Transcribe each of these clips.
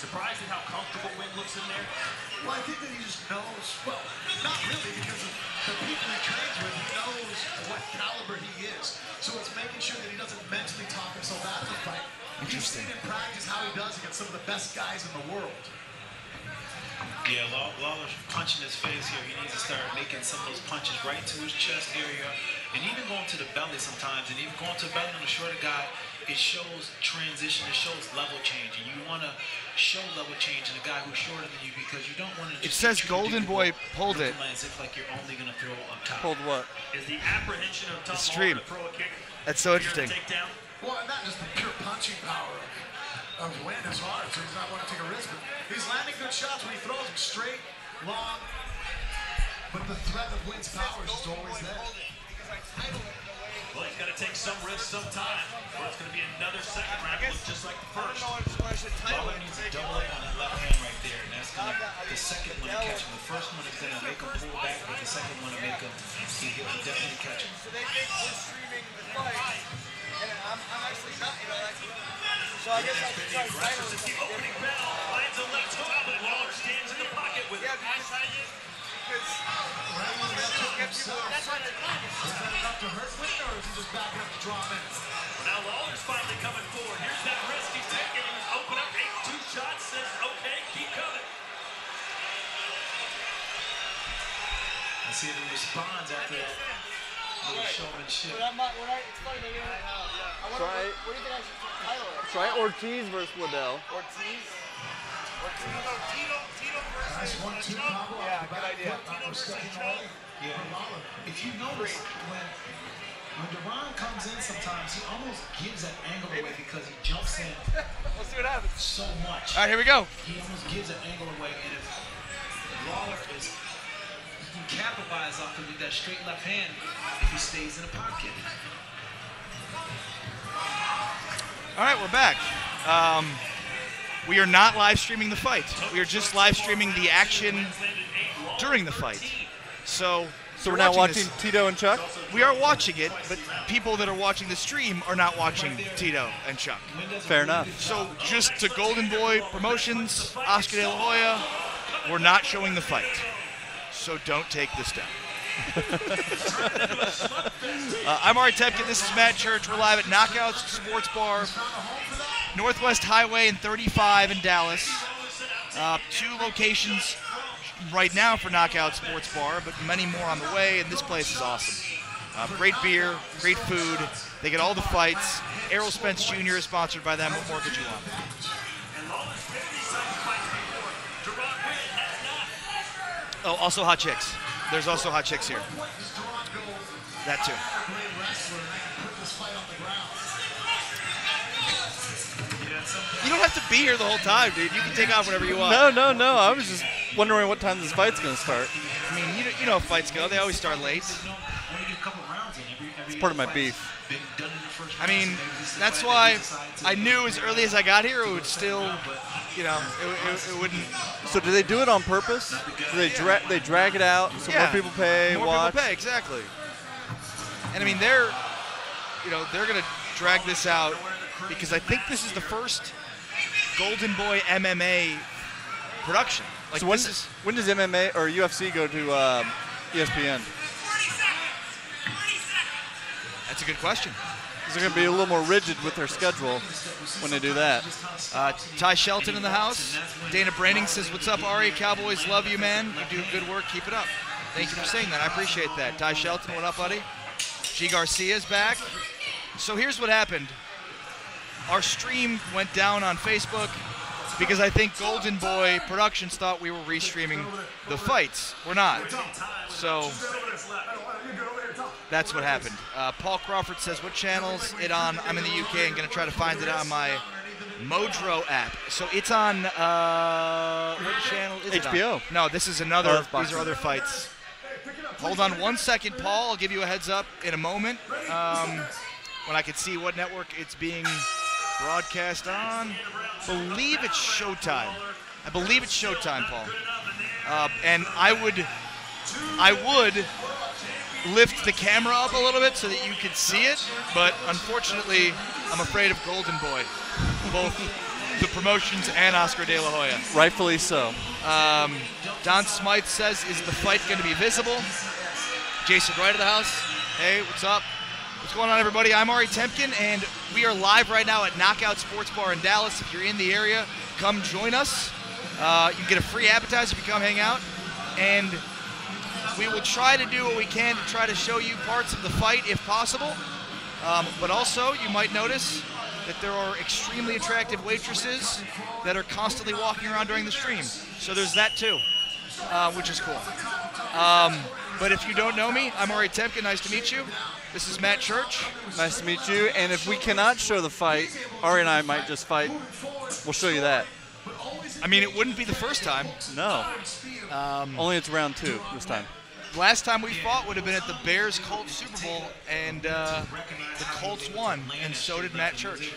Surprised at how comfortable Wynn looks in there? Well, I think that he just knows, well, not really, because of the people he trains with, he knows what caliber he is. So it's making sure that he doesn't mentally talk himself out of the fight. Interesting. You've seen in practice how he does against some of the best guys in the world. Yeah, Lawler's punching his face here. He needs to start making some of those punches right into his chest area, and even going to the belly sometimes, and even going to the belly on the shorter guy. It shows transition, it shows level change, and you want to show level change in a guy who's shorter than you because you don't want to just... It says Golden Boy pulled it. As if like you're only going to throw up top. Pulled what? Is the apprehension of Tom stream. Holland to throw a kick? That's so interesting. Well, and not just the pure punching power of Wynn is hard, so he's not wanting to take a risk, but he's landing good shots when he throws them straight, long, but the threat of Wynn's power is just always there. Well, he's got to take some risks sometime, or it's going to be another second round look just like the first. Lawler needs to double up on that left hand right there, and that's going to, the second one to catch him. The first one is going to make him pull back, but the second one to make him, he'll definitely catch him. So they think we're streaming the fight, and I'm actually not, you know, like, so I guess I should try to title it. The opening bell lands a left hook, but Lawler stands in the pocket with it. Because that's why they're playing. Is that enough to hurt Wynn, or is he just backing up to draw minutes? Now Lawler's finally coming forward. Here's that risk he's taking. He was open up, 8 2 shots, says, okay, keep coming. Let's see if he responds after that little showmanship. But it's funny, maybe I wonder, what do you think I should title it? Try Ortiz versus Liddell. Ortiz? Tito Nice 1-2 combo. Yeah, good idea. Yeah. If you notice, when Duran comes in sometimes, he almost gives that angle away because he jumps in Let's see what happens. so much. All right, here we go. He almost gives an angle away, and if Lawler he can capitalize off it with that straight left hand if he stays in the pocket. All right, we're back. We are not live streaming the fight. We are just live streaming the action during the fight. So we're now watching Tito and Chuck? We are watching it, but people that are watching the stream are not watching Tito and Chuck. Fair enough. So just to Golden Boy Promotions, Oscar De La Hoya, we're not showing the fight. So don't take this down. I'm Ari Temkin. This is Matt Church. We're live at Knockouts Sports Bar, Northwest Highway and 35 in Dallas. 2 locations right now for Knockout Sports Bar, but many more on the way, and this place is awesome. Great beer, great food. They get all the fights. Errol Spence Jr. is sponsored by them. What more could you want? Oh, also hot chicks. There's also hot chicks here. That too. You don't have to be here the whole time, dude. You can take off whenever you want. No. I was just wondering what time this fight's going to start. I mean, you know how fights go. They always start late. It's part of my beef. I mean, that's why I knew as early as I got here it would still, you know, it wouldn't. So do they do it on purpose? Do they drag it out so more people pay, watch? More people pay, exactly. And I mean, they're going to drag this out because I think this is the first Golden Boy MMA production. Like, so when does MMA or UFC go to ESPN? That's a good question. They're going to be a little more rigid with their schedule when they do that. Ty Shelton in the house. Dana Branding says, "What's up, Ari? Cowboys love you, man. You do good work. Keep it up." Thank you for saying that. I appreciate that. Ty Shelton, what up, buddy? G. Garcia's back. So here's what happened. Our stream went down on Facebook because I think Golden Boy Productions thought we were restreaming the fights. We're not. So that's what happened. Paul Crawford says, "What channel's it on?" I'm in the UK and going to try to find it on my Modro app. So it's on, what channel is it HBO. on? No, this is another, these are other fights. Hold on 1 second, Paul. I'll give you a heads up in a moment when I can see what network it's being broadcast on. I believe it's Showtime. I believe it's Showtime, Paul. And I would lift the camera up a little bit so that you could see it, but unfortunately, I'm afraid of Golden Boy, both the promotions and Oscar De La Hoya. Rightfully so. Don Smythe says, is the fight going to be visible? Jason Wright of the house. Hey, what's up? What's going on, everybody? I'm Ari Temkin, and we are live right now at Knockout Sports Bar in Dallas. If you're in the area, come join us. You can get a free appetizer if you come hang out. And we will try to do what we can to try to show you parts of the fight if possible. But also, you might notice that there are extremely attractive waitresses that are constantly walking around during the stream. So there's that too, which is cool. But if you don't know me, I'm Ari Temkin. Nice to meet you. This is Matt Church. Nice to meet you. And if we cannot show the fight, Ari and I might just fight. We'll show you that. I mean, it wouldn't be the first time. No. Only it's round 2 this time. Last time we fought would have been at the Bears-Colts Super Bowl, and the Colts won, and so did Matt Church.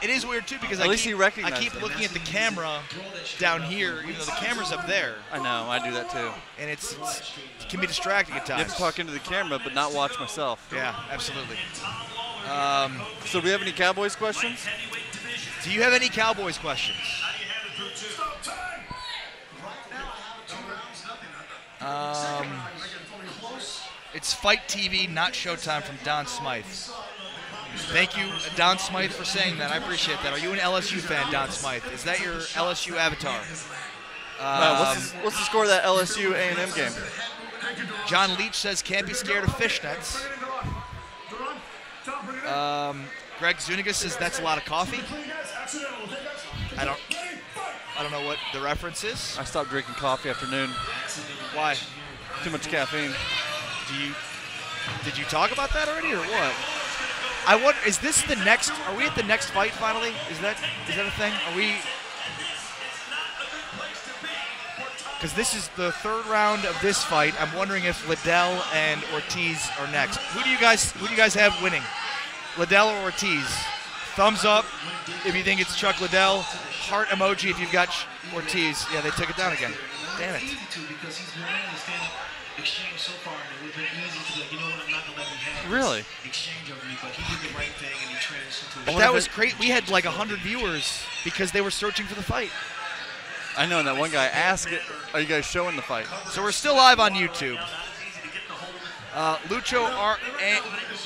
It is weird, too, because I keep looking at the camera down here, even though the camera's up there. I know, I do that, too. And it can be distracting at times. You have to talk into the camera, but not watch myself. Yeah, absolutely. So do we have any Cowboys questions? Do you have any Cowboys questions? It's Fight TV, not Showtime, from Don Smythe. Thank you, Don Smythe, for saying that. I appreciate that. Are you an LSU fan, Don Smythe? Is that your LSU avatar? What's the score of that LSU A&M game? John Leach says can't be scared of fishnets. Greg Zuniga says that's a lot of coffee. I don't know what the reference is. I stopped drinking coffee after noon. Why? Too much caffeine. Did you talk about that already, or what? Is this the next? Are we at the next fight finally? Is that a thing? Are we? Because this is the 3rd round of this fight. I'm wondering if Liddell and Ortiz are next. Who do you guys have winning? Liddell or Ortiz? Thumbs up if you think it's Chuck Liddell. Heart emoji if you've got Ortiz. Yeah, they took it down again. Damn it. Really? But that was great. We had like 100 viewers because they were searching for the fight. I know, and that one guy asked, are you guys showing the fight? So we're still live on YouTube. Lucho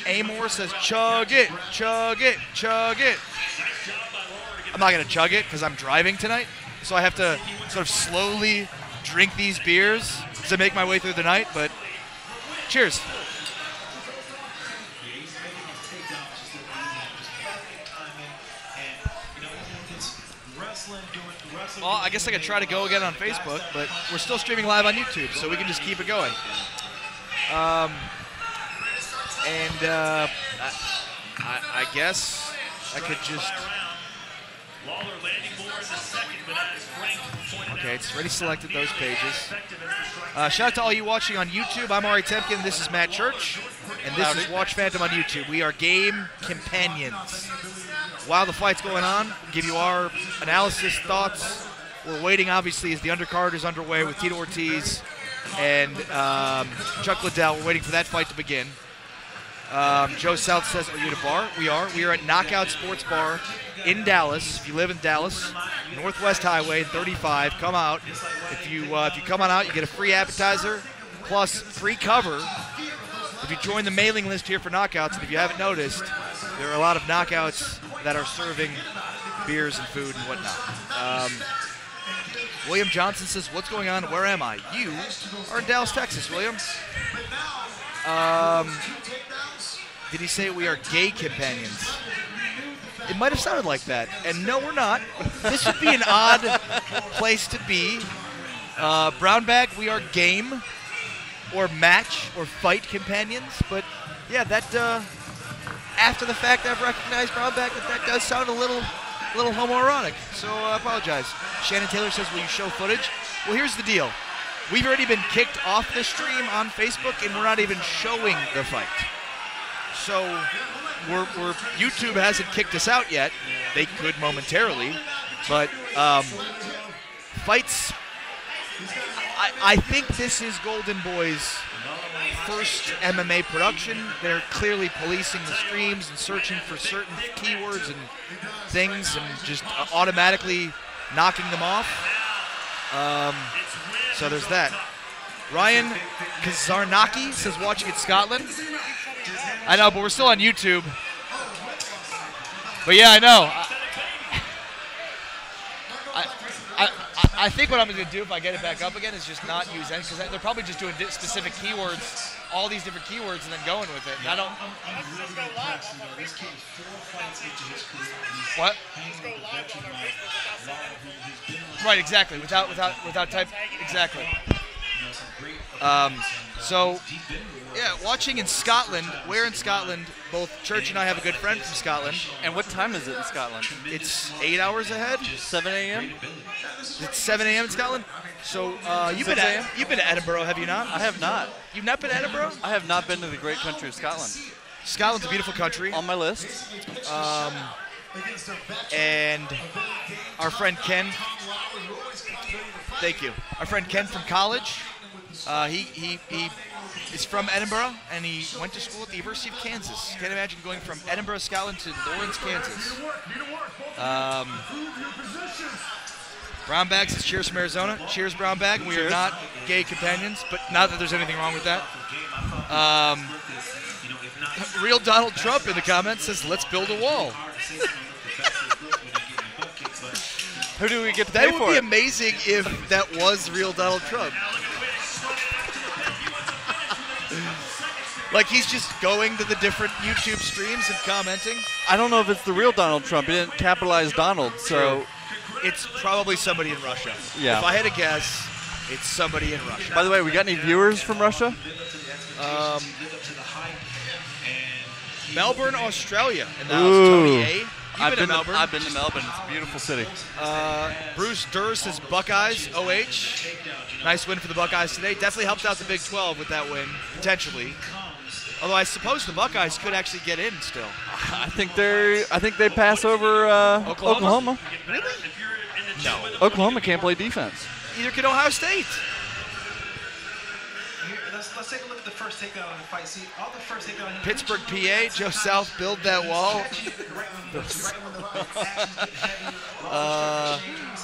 Amor says, chug it, chug it, chug it. I'm not going to chug it because I'm driving tonight. So I have to sort of slowly drink these beers to make my way through the night. But cheers. Well, I guess I could try to go again on Facebook, but we're still streaming live on YouTube, so we can just keep it going. I guess I could just... Okay, it's already selected those pages. Shout out to all you watching on YouTube. I'm Ari Temkin, this is Matt Church, and this is Watch Phantom on YouTube. We are game companions. While the fight's going on, we'll give you our analysis, thoughts. We're waiting, obviously, as the undercard is underway with Tito Ortiz and Chuck Liddell. We're waiting for that fight to begin. Joe South says, are you at a bar? We are. We are at Knockout Sports Bar in Dallas. If you live in Dallas, Northwest Highway 35, come out. If you come on out, you get a free appetizer plus free cover. If you join the mailing list here for Knockouts, and if you haven't noticed, there are a lot of Knockouts that are serving beers and food and whatnot. William Johnson says, what's going on? Where am I? You are in Dallas, Texas, William. Did he say we are gay companions? It might have sounded like that. And no, we're not. This would be an odd place to be. Brown Bag, we are game or match or fight companions. But yeah, that after the fact I've recognized, Brown Bag, that does sound a little homoerotic. So I apologize. Shannon Taylor says, will you show footage? Well, here's the deal. We've already been kicked off the stream on Facebook, and we're not even showing the fight. So YouTube hasn't kicked us out yet. They could momentarily, but fights. I think this is Golden Boy's first MMA production. They're clearly policing the streams and searching for certain keywords and things and just automatically knocking them off. So there's that. Ryan Kazarnaki says watching in Scotland. I know, but we're still on YouTube. But yeah, I know. I think what I'm going to do if I get it back up again is just not use any, because they're probably just doing specific keywords, all these different keywords, and then going with it. And I don't. What? Right, exactly. Without type, exactly. So, yeah, watching in Scotland. Where in Scotland? Both Church and I have a good friend from Scotland. And what time is it in Scotland? It's 8 hours ahead. 7 a.m. It's 7 a.m. in Scotland. So you've been to Edinburgh, have you not? I have not. You've not been to Edinburgh? I have not been to the great country of Scotland. Scotland's a beautiful country. On my list. And our friend Ken. Thank you. Our friend Ken from college. He is from Edinburgh, and he went to school at the University of Kansas. Can't imagine going from Edinburgh, Scotland to Lawrence, Kansas. Brown Bag says cheers from Arizona. Cheers, Brown Bag. We are not gay companions, but not that there's anything wrong with that. Real Donald Trump in the comments says, let's build a wall. Who do we get to That pay would for be it? amazing if that was real Donald Trump. Like he's just going to the different YouTube streams and commenting. I don't know if it's the real Donald Trump. He didn't capitalize Donald, so it's probably somebody in Russia. Yeah. If I had to guess, it's somebody in Russia. By the way, we got any viewers from Russia? Melbourne, Australia. And that Ooh. was Tony A. I've been Melbourne. I've been to Melbourne. It's a beautiful city. Bruce Durr says Buckeyes, OH. Nice win for the Buckeyes today. Definitely helped out the Big 12 with that win, potentially. Although I suppose the Buckeyes could actually get in still. I think they pass over Oklahoma. Really? No. Oklahoma can't play defense. Either can Ohio State. Let's take a look at the first takedown in the fight. See, all the first takedown. Pittsburgh, PA. Joe South build that wall.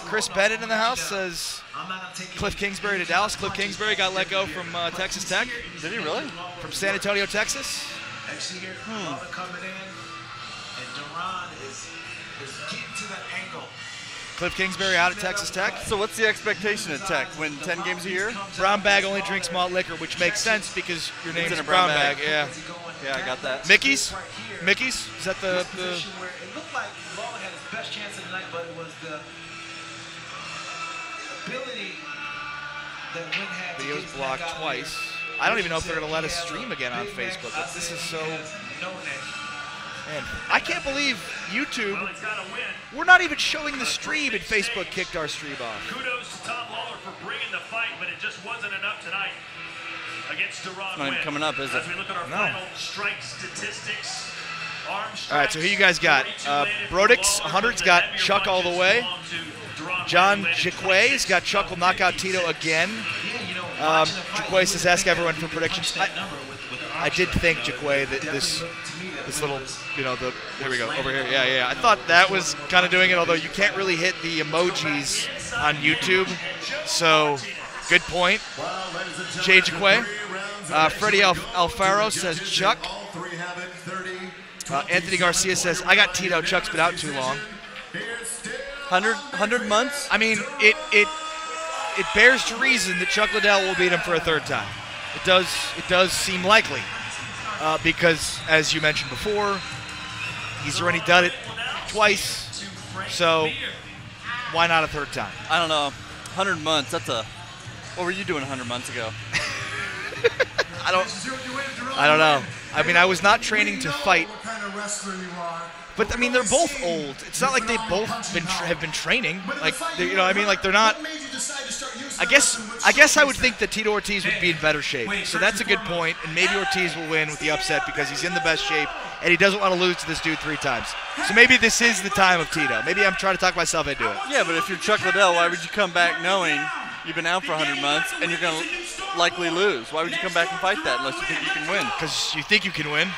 Chris Bennett in the house says Cliff Kingsbury to Dallas. Cliff Kingsbury got let go from Texas Tech. Did he really? From San Antonio, Texas. Actually, here, coming in, and Duran is getting to that angle. Cliff Kingsbury out at Texas Tech. So what's the expectation at Tech? Win 10 games a year? Brown Bag only drinks malt liquor, which makes sense because your name's in a Brown brown Bag. bag. Yeah. Yeah, I got that. Mickey's? Mickey's? Is that the Where it looked like Lawler had his best chance of the night, but it was the ability that Wynn had. video's blocked twice? I don't even know if they're going to let us stream again on Facebook. But this is so. Man, I can't believe YouTube. We're not even showing the stream, and Facebook kicked our stream off. Kudos to Tom Lawler for bringing the fight, but it just wasn't enough tonight against Duran. It's not even coming up, is it? As we look at our final strike statistics. All right, so who you guys got? Brodix 100's got Chuck all the way. John Jaquay's got Chuck will knock out Tito again. Jaquay says ask everyone for predictions. I did think, Jaquay, that this little, here we go, over here. Yeah. I thought that was kind of doing it, although you can't really hit the emojis on YouTube. So, good point. Jay Jaquay. Freddie Alfaro says Chuck. Anthony Garcia says, I got Tito. Chuck's been out too long. 100 months? I mean, it bears to reason that Chuck Liddell will beat him for a third time. It does seem likely. Because, as you mentioned before, he's already done it twice, so why not a third time? I don't know. 100 months, what were you doing 100 months ago? I don't know. I mean, I was not training to fight. But I mean, they're both old. It's not like they both have been training. Like, like they're not. I guess I would think that Tito Ortiz would be in better shape. So that's a good point, and maybe Ortiz will win with the upset because he's in the best shape and he doesn't want to lose to this dude 3 times. So maybe this is the time of Tito. Maybe I'm trying to talk myself into it. Yeah, but if you're Chuck Liddell, why would you come back knowing you've been out for 100 months and you're going to likely lose. Why would you come back and fight that unless you think you can win? Because you think you can win.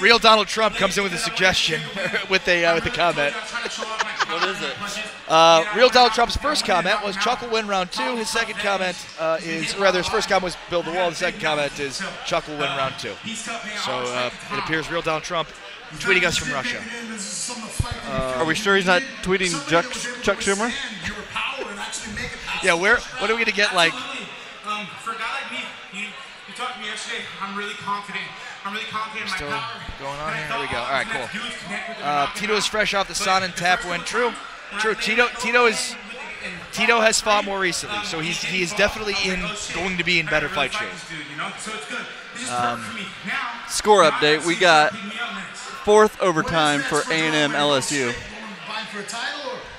Real Donald Trump comes in with a suggestion with a comment. What is it? Real Donald Trump's first comment was Chuck will win round 2. His second comment his first comment was build the wall. The second comment is Chuck will win round 2. So it appears Real Donald Trump tweeting us from Russia. Are we sure he's not tweeting Chuck Schumer? Yeah, what are we going to get like? For a guy like me, you talked to me yesterday. I'm really confident. I'm really confident in my Still power. going on here. There we go. All right, cool. Tito is fresh off the Son and Tap win. True. Tito has fought more recently, so he is definitely going to be in better fight shape. Score update: we got 4th overtime for A&M LSU.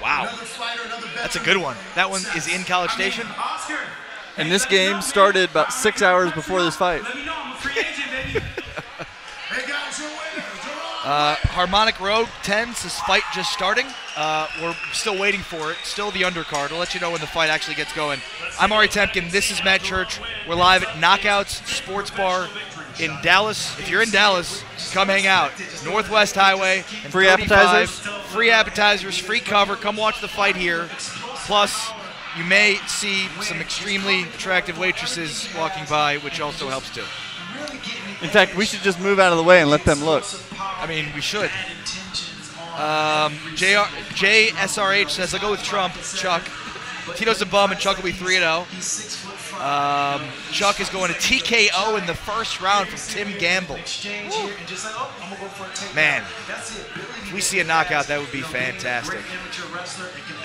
Wow, that's a good one. That one is in College Station. And this game started about 6 hours before this fight. Harmonic Road 10 says fight just starting. We're still waiting for it. Still the undercard. I'll let you know when the fight actually gets going. I'm Ari Temkin. This is Matt Church. We're live at Knockouts Sports Bar in Dallas. If you're in Dallas, come hang out. Northwest Highway. And free appetizers. Free appetizers. Free cover. Come watch the fight here. Plus, you may see some extremely attractive waitresses walking by, which also helps too. In fact, we should just move out of the way and let them look. I mean, we should. JSRH says, I'll go with Trump, Chuck. Tito's a bum, and Chuck will be 3-0. Chuck is going to TKO in the first round from Tim Gamble. Woo. Man, if we see a knockout, that would be fantastic.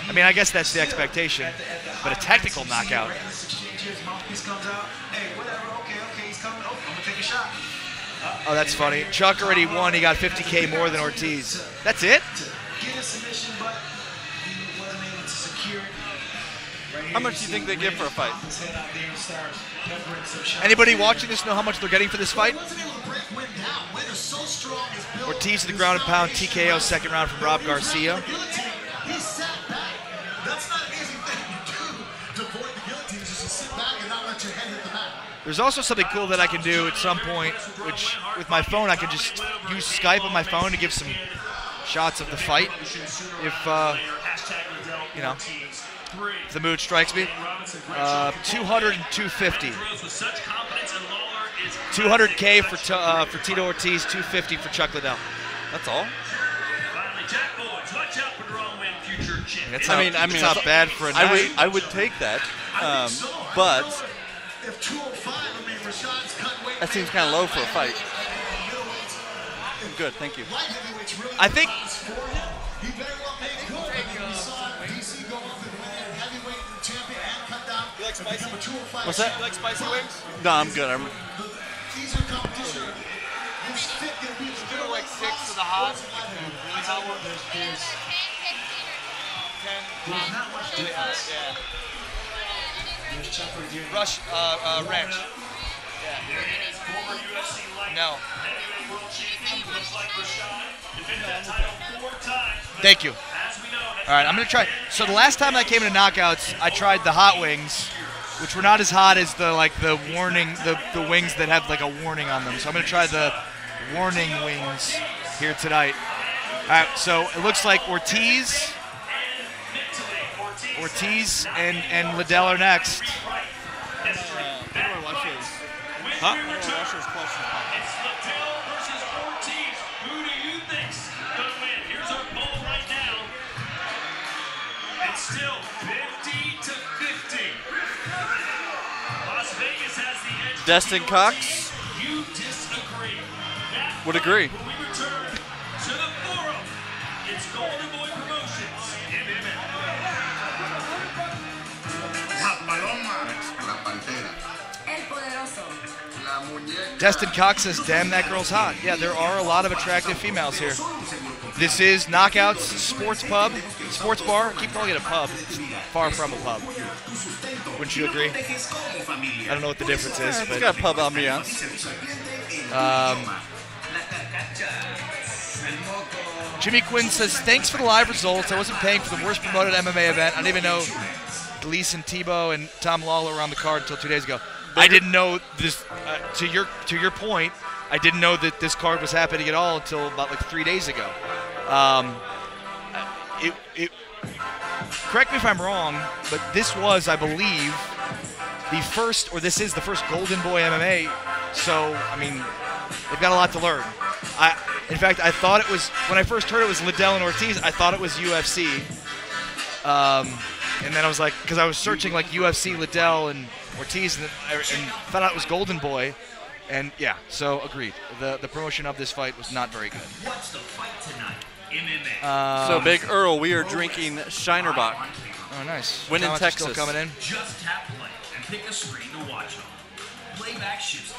I mean, I guess that's the expectation, but a technical knockout. Oh, that's funny. Chuck already won. He got 50K more than Ortiz. That's it? How much do you think they give for a fight? Anybody watching this know how much they're getting for this fight? Ortiz to the ground and pound, TKO, second round from Rob Garcia. There's also something cool that I can do at some point, which with my phone I can just use Skype on my phone to give some shots of the fight. If you know, if the mood strikes me. 200 and 250. 200K for Tito Ortiz, 250 for Chuck Liddell. That's all. It's not bad for a night. I would take that, but that seems kind of low for a fight. Good, thank you. I think. You like spicy? What's that? You like spicy wings? No, I'm good. Just do like 6 to the hot. Really hot one. There's 10 really hot. Yeah. Rush, ranch. No. Thank you. All right, I'm gonna try. So the last time I came into Knockouts, I tried the hot wings, which were not as hot as the warning, the wings that have like a warning on them. So I'm gonna try the warning wings here tonight. All right, so it looks like Ortiz and Liddell are next. Huh? It's Liddell versus Ortiz. Who do you think's gonna win? Here's our poll right now. It's still 50 to 50. Las Vegas has the edge. Destin Cox You disagree. would agree. When we return to the forum, it's Golden Boy Promotions. Destin Cox says, damn, that girl's hot. Yeah, there are a lot of attractive females here. This is Knockouts Sports Bar. I keep calling it a pub. It's far from a pub. Wouldn't you agree? I don't know what the difference is, It's but got a pub ambiance. Jimmy Quinn says, thanks for the live results. I wasn't paying for the worst promoted MMA event. I didn't even know Gleason, Tebow, and Tom Lawler were on the card until 2 days ago. I didn't know this. To your point, I didn't know that this card was happening at all until about like 3 days ago. Correct me if I'm wrong, but this was, I believe, this is the first Golden Boy MMA. So, I mean, they've got a lot to learn. In fact, I thought it was, when I first heard it was Liddell and Ortiz, I thought it was UFC. And then I was like, because I was searching like UFC, Liddell, and Ortiz, and found out it was Golden Boy. And yeah, so agreed. The promotion of this fight was not very good. What's the fight tonight? MMA. So Big Earl, we are drinking Shinerbach. Oh, nice. Win in Texas. Still coming in. Just tap play and pick a screen to watch on. Playback shifts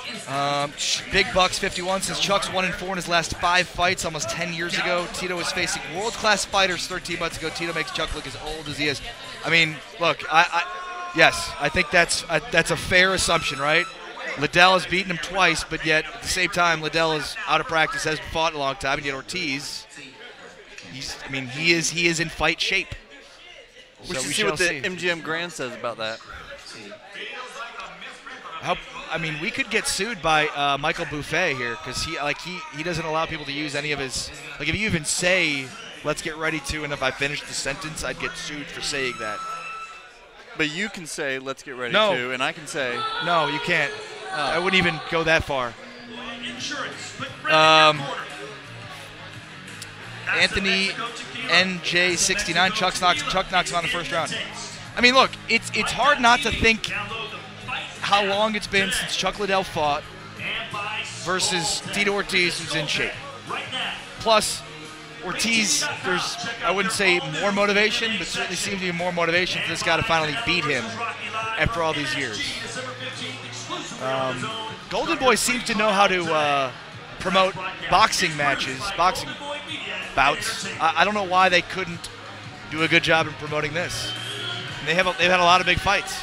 Big Bucks 51 says Chuck's 1-4 in his last 5 fights almost 10 years ago. Tito was facing world-class fighters 13 months ago. Tito makes Chuck look as old as he is. I mean, look, yes, I think that's a fair assumption, right? Liddell has beaten him twice, but yet at the same time, Liddell is out of practice, hasn't fought in a long time, and yet Ortiz, he is in fight shape. We should see what the MGM Grand says about that. We could get sued by Michael Buffet here because he doesn't allow people to use any of his, like, if you even say let's get ready to, and if I finish the sentence, I'd get sued for saying that. But you can say let's get ready to, and I can say no, you can't. I wouldn't even go that far. Anthony NJ69 Chuck knocks him out in the first round. I mean, look, it's hard not to think how long it's been since Chuck Liddell fought versus Tito Ortiz, who's in shape. Plus, Ortiz, there's, I wouldn't say more motivation, but certainly seems to be more motivation for this guy to finally beat him after all these years. Golden Boy seems to know how to promote boxing matches, boxing bouts. I don't know why they couldn't do a good job in promoting this. And they've had a lot of big fights.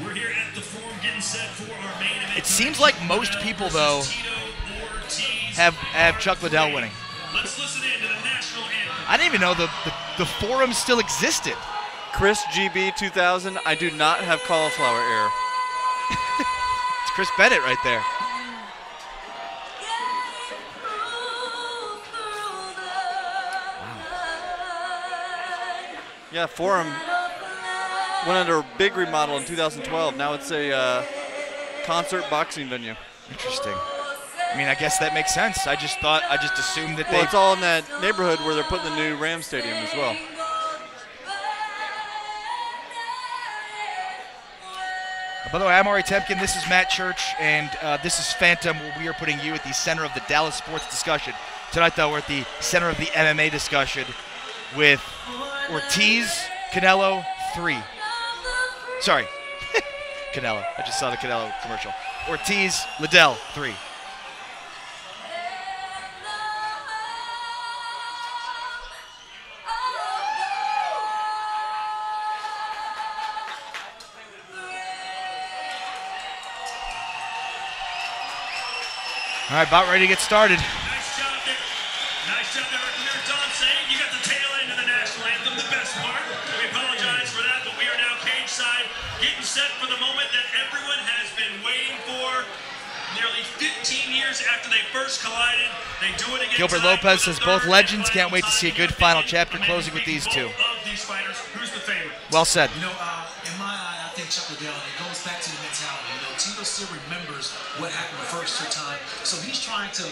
We're here at the Forum getting set for our main event. It seems like most people, though, have Chuck Liddell winning. Let's listen in to the national anthem. I didn't even know the Forum still existed. Chris GB 2000, I do not have cauliflower ear. It's Chris Bennett right there. Yeah, Forum went under a big remodel in 2012. Now it's a concert boxing venue. Interesting. I mean, I guess that makes sense. I just assumed that Well, it's all in that neighborhood where they're putting the new Rams Stadium as well. By the way, I'm Ari Temkin. This is Matt Church, and this is Phantom, where we are putting you at the center of the Dallas sports discussion. Tonight, though, we're at the center of the MMA discussion with Ortiz, Canelo, 3. Sorry, Canelo. I just saw the Canelo commercial. Ortiz, Liddell, 3. All right, about ready to get started. Nice job there. Nice job there, Clear Don saying you got the tail end of the national anthem, the best part. We apologize for that, but we are now cage side, getting set for the moment that everyone has been waiting for. Nearly 15 years after they first collided, they do it again. Gilbert Lopez says both legends. Can't wait to see a good final chapter closing with these two. Of these fighters, who's the favorite? Well said. You know, in my eye, I think Chuck Liddell, it goes back to the mentality. You know, Tito still remembers what happened the first 2 times, so he's trying to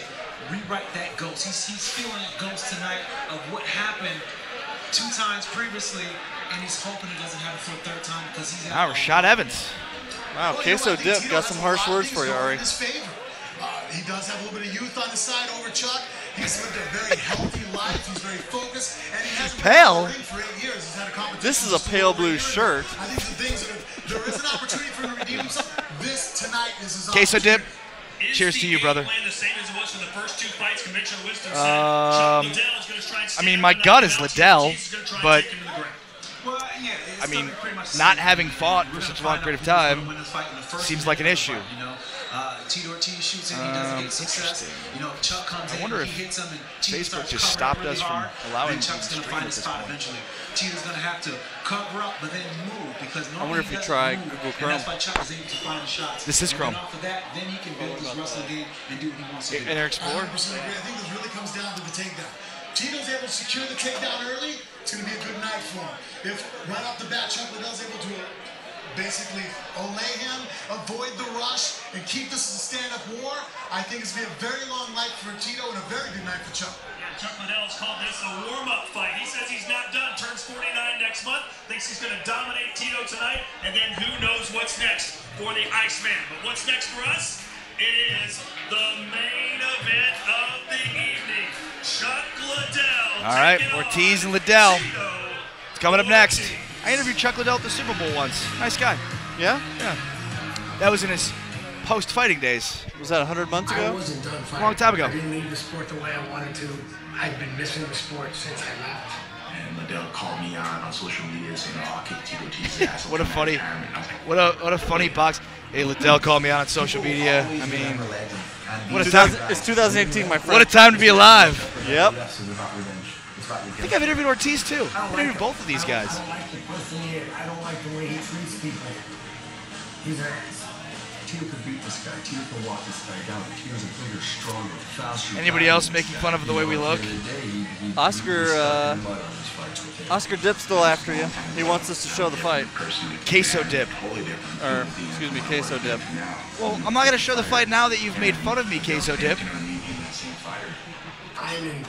rewrite that ghost. He's feeling that ghost tonight of what happened 2 times previously, and he's hoping it doesn't happen for a 3rd time because he's Now Rashad Evans. Wow, Queso Dip got some harsh words for you, Ari. He does have a little bit of youth on the side over Chuck. He's lived a very healthy life. He's very focused, and he has pale. For 8 years. He's had a competition. This is a pale blue shirt. I think the things that there is an opportunity for him to redeem himself. This tonight is his Queso Dip. Is Cheers the to you, game brother. plan the same as it was for the first 2 fights? Conventional wisdom said Chuck Liddell is going to try and I mean, stand my up gut and is knock Liddell, Ortiz is gonna try and but take him to the ground. Well, yeah, I mean, not having fought for such a long period of time seems like an issue. Tito Ortiz shoots in, he doesn't get success. You know, if Chuck comes in, he hits him, and Tito Facebook starts just covering stopped really us from hard, allowing then Chuck's him to going to find stream his at this spot point. eventually. Tito's going to have to cover up, but then move, because I normally wonder if you he try doesn't move, Google and Chrome. that's why Chuck is able to find the shots. This is And Chrome. then off of that, then he can build his wrestling game and do what he wants to do. Inner Explorer. 100% agree. I think this really comes down to the takedown. Tito's able to secure the takedown early, it's going to be a good night for him. If right off the bat, Chuck Liddell's able to basically allay him, avoid the rush, and keep this as a stand-up war, I think it's going to be a very long night for Tito and a very good night for Chuck. Yeah, Chuck Liddell's called this a warm-up fight. He says he's not done, turns 49 next month, thinks he's going to dominate Tito tonight, and then who knows what's next for the Iceman. But what's next for us? It is the main event of the evening. Chuck Liddell. All right, taking Ortiz on and Liddell. Tito It's coming up next. Ortiz. I interviewed Chuck Liddell at the Super Bowl once. Nice guy. Yeah? Yeah. That was in his post-fighting days. Was that 100 months I ago? wasn't done fighting. Long time ago. I didn't leave the sport the way I wanted to. I've been missing the sport since I left. And Liddell called me on social media saying, "Oh, I'll kick Tito Ortiz's ass." What a funny, what a funny box. Hey, Liddell called me on social media. I mean, what a time! It's 2018, my friend. What a time to be alive. Yep. I think I've interviewed Ortiz too. I've interviewed both of these guys. I don't like the pussy. I don't like the way he treats people. He's an ass. Tito could beat this guy. Tito could walk this guy down. Tito's a bigger, stronger, faster. Anybody else making fun of the way we look? Oscar Dip's still after you. He wants us to show the fight. Queso Dip. Or, excuse me, Queso Dip. Well, I'm not going to show the fight now that you've made fun of me, Queso Dip. I'm in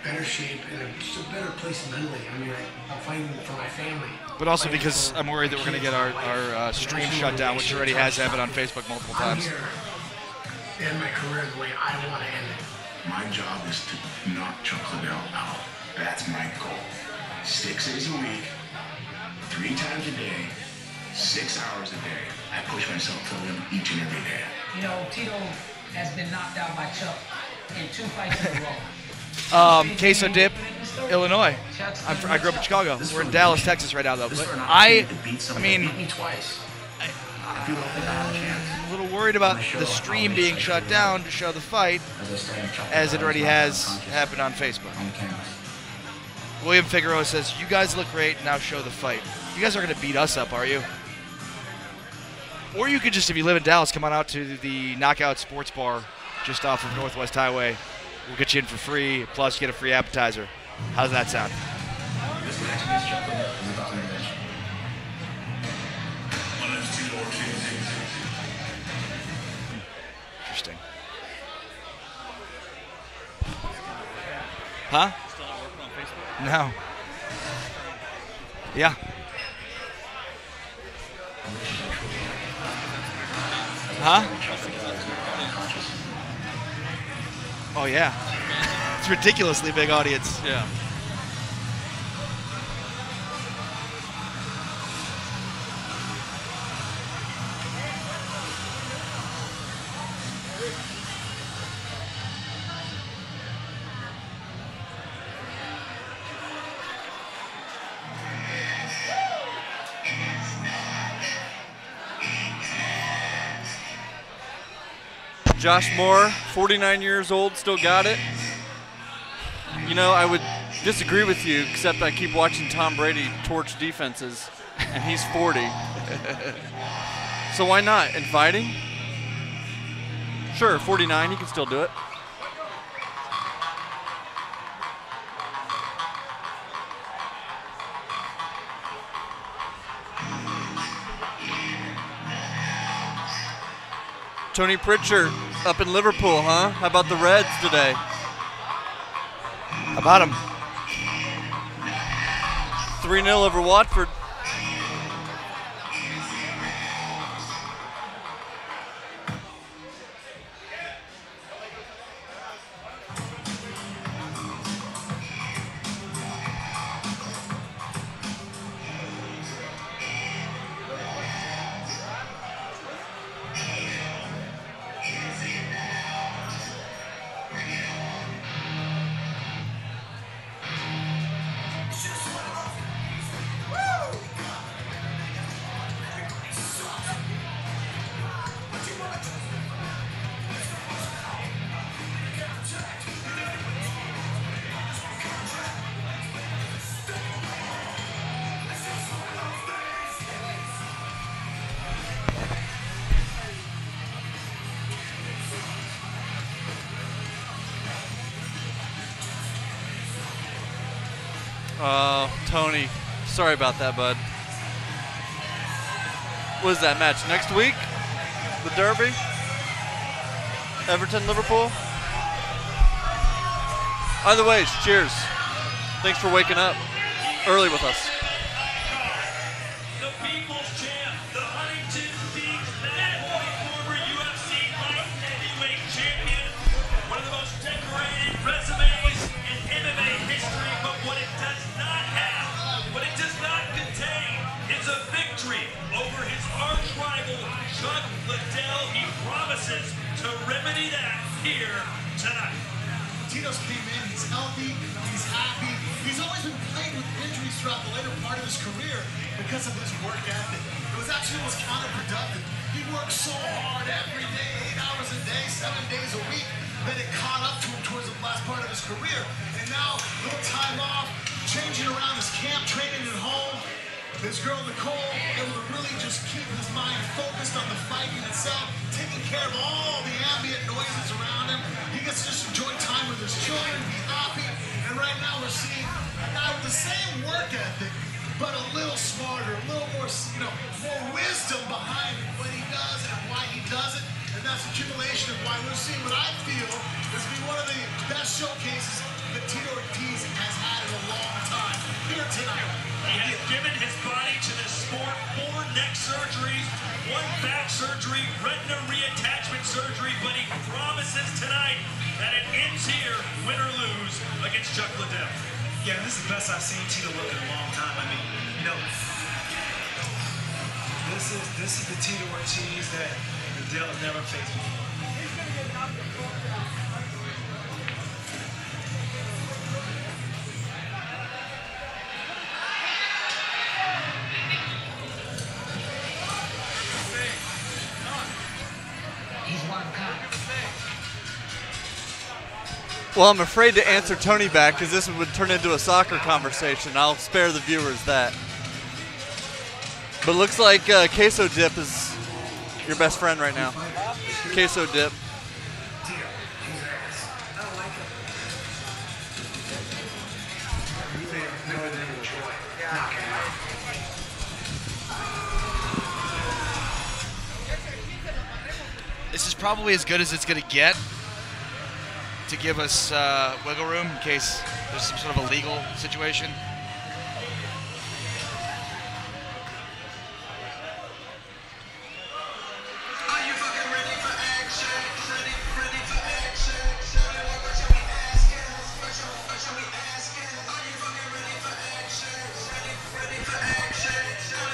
better shape and just a better place mentally. I mean, I'm fighting for my family. But also because I'm worried that we're going to get our stream shut down, which already has happened on Facebook multiple I'm times. here to end my career the way I want to end it. My job is to knock Chuck Liddell out. That's my goal. 6 days a week, 3 times a day, 6 hours a day. I push myself to the limit each and every day. You know, Tito has been knocked out by Chuck in 2 fights in a row. Queso Dip, Illinois. I grew up in Chicago. We're in Dallas, Texas right now, though. But I mean, I'm a little worried about the stream being shut down to show the fight, as it already has happened on Facebook. William Figueroa says, "You guys look great. Now show the fight." You guys are going to beat us up, are you? Or you could just, if you live in Dallas, come on out to the Knockout Sports Bar just off of Northwest Highway. We'll get you in for free, plus get a free appetizer. How's that sound? Interesting. Huh? Still not working on Facebook? No. Yeah. Huh? Oh, yeah. It's a ridiculously big audience. Yeah. Josh Moore, 49 years old, still got it. You know, I would disagree with you, except I keep watching Tom Brady torch defenses, and he's 40. So why not? Inviting? Sure, 49, he can still do it. Tony Pritchard up in Liverpool, huh? How about the Reds today? How about him? 3-0 over Watford. Tony, sorry about that, bud. What is that match? Next week? The Derby? Everton, Liverpool? Either way, cheers. Thanks for waking up early with us. The People's Champ, the Huntington Beach former UFC light heavyweight champion, one of the most decorated resumes in MMA history, but what it does not have, what it does not contain, is a victory over his arch rival, Chuck Liddell. He promises to remedy that here tonight. Tito's came in, he's healthy, he's happy. He's always been plagued with injuries throughout the later part of his career because of his work ethic. It was actually counterproductive. He worked so hard every day, 8 hours a day, 7 days a week, that it caught up to him towards the last part of his career. And now, a little time off, changing around his camp, training at home. His girl Nicole able to really just keep his mind focused on the fighting itself, taking care of all the ambient noises around him. He gets to just enjoy time with his children, be happy. And right now we're seeing a guy with the same work ethic, but a little smarter, a little more, more wisdom behind what he does and why he does it. And that's accumulation of why we're seeing what I feel is be one of the best showcases that Tito Ortiz has had in a long time here tonight. He has given his body to this sport 4 neck surgeries, 1 back surgery, retina reattachment surgery, but he promises tonight that it ends here, win or lose, against Chuck Liddell. Yeah, this is the best I've seen Tito look in a long time. I mean, this is the Tito Ortiz that Liddell has never faced before. Well, I'm afraid to answer Tony back because this would turn into a soccer conversation. I'll spare the viewers that. But it looks like queso dip is your best friend right now. Queso dip. This is probably as good as it's going to get to give us wiggle room in case there's some sort of a legal situation.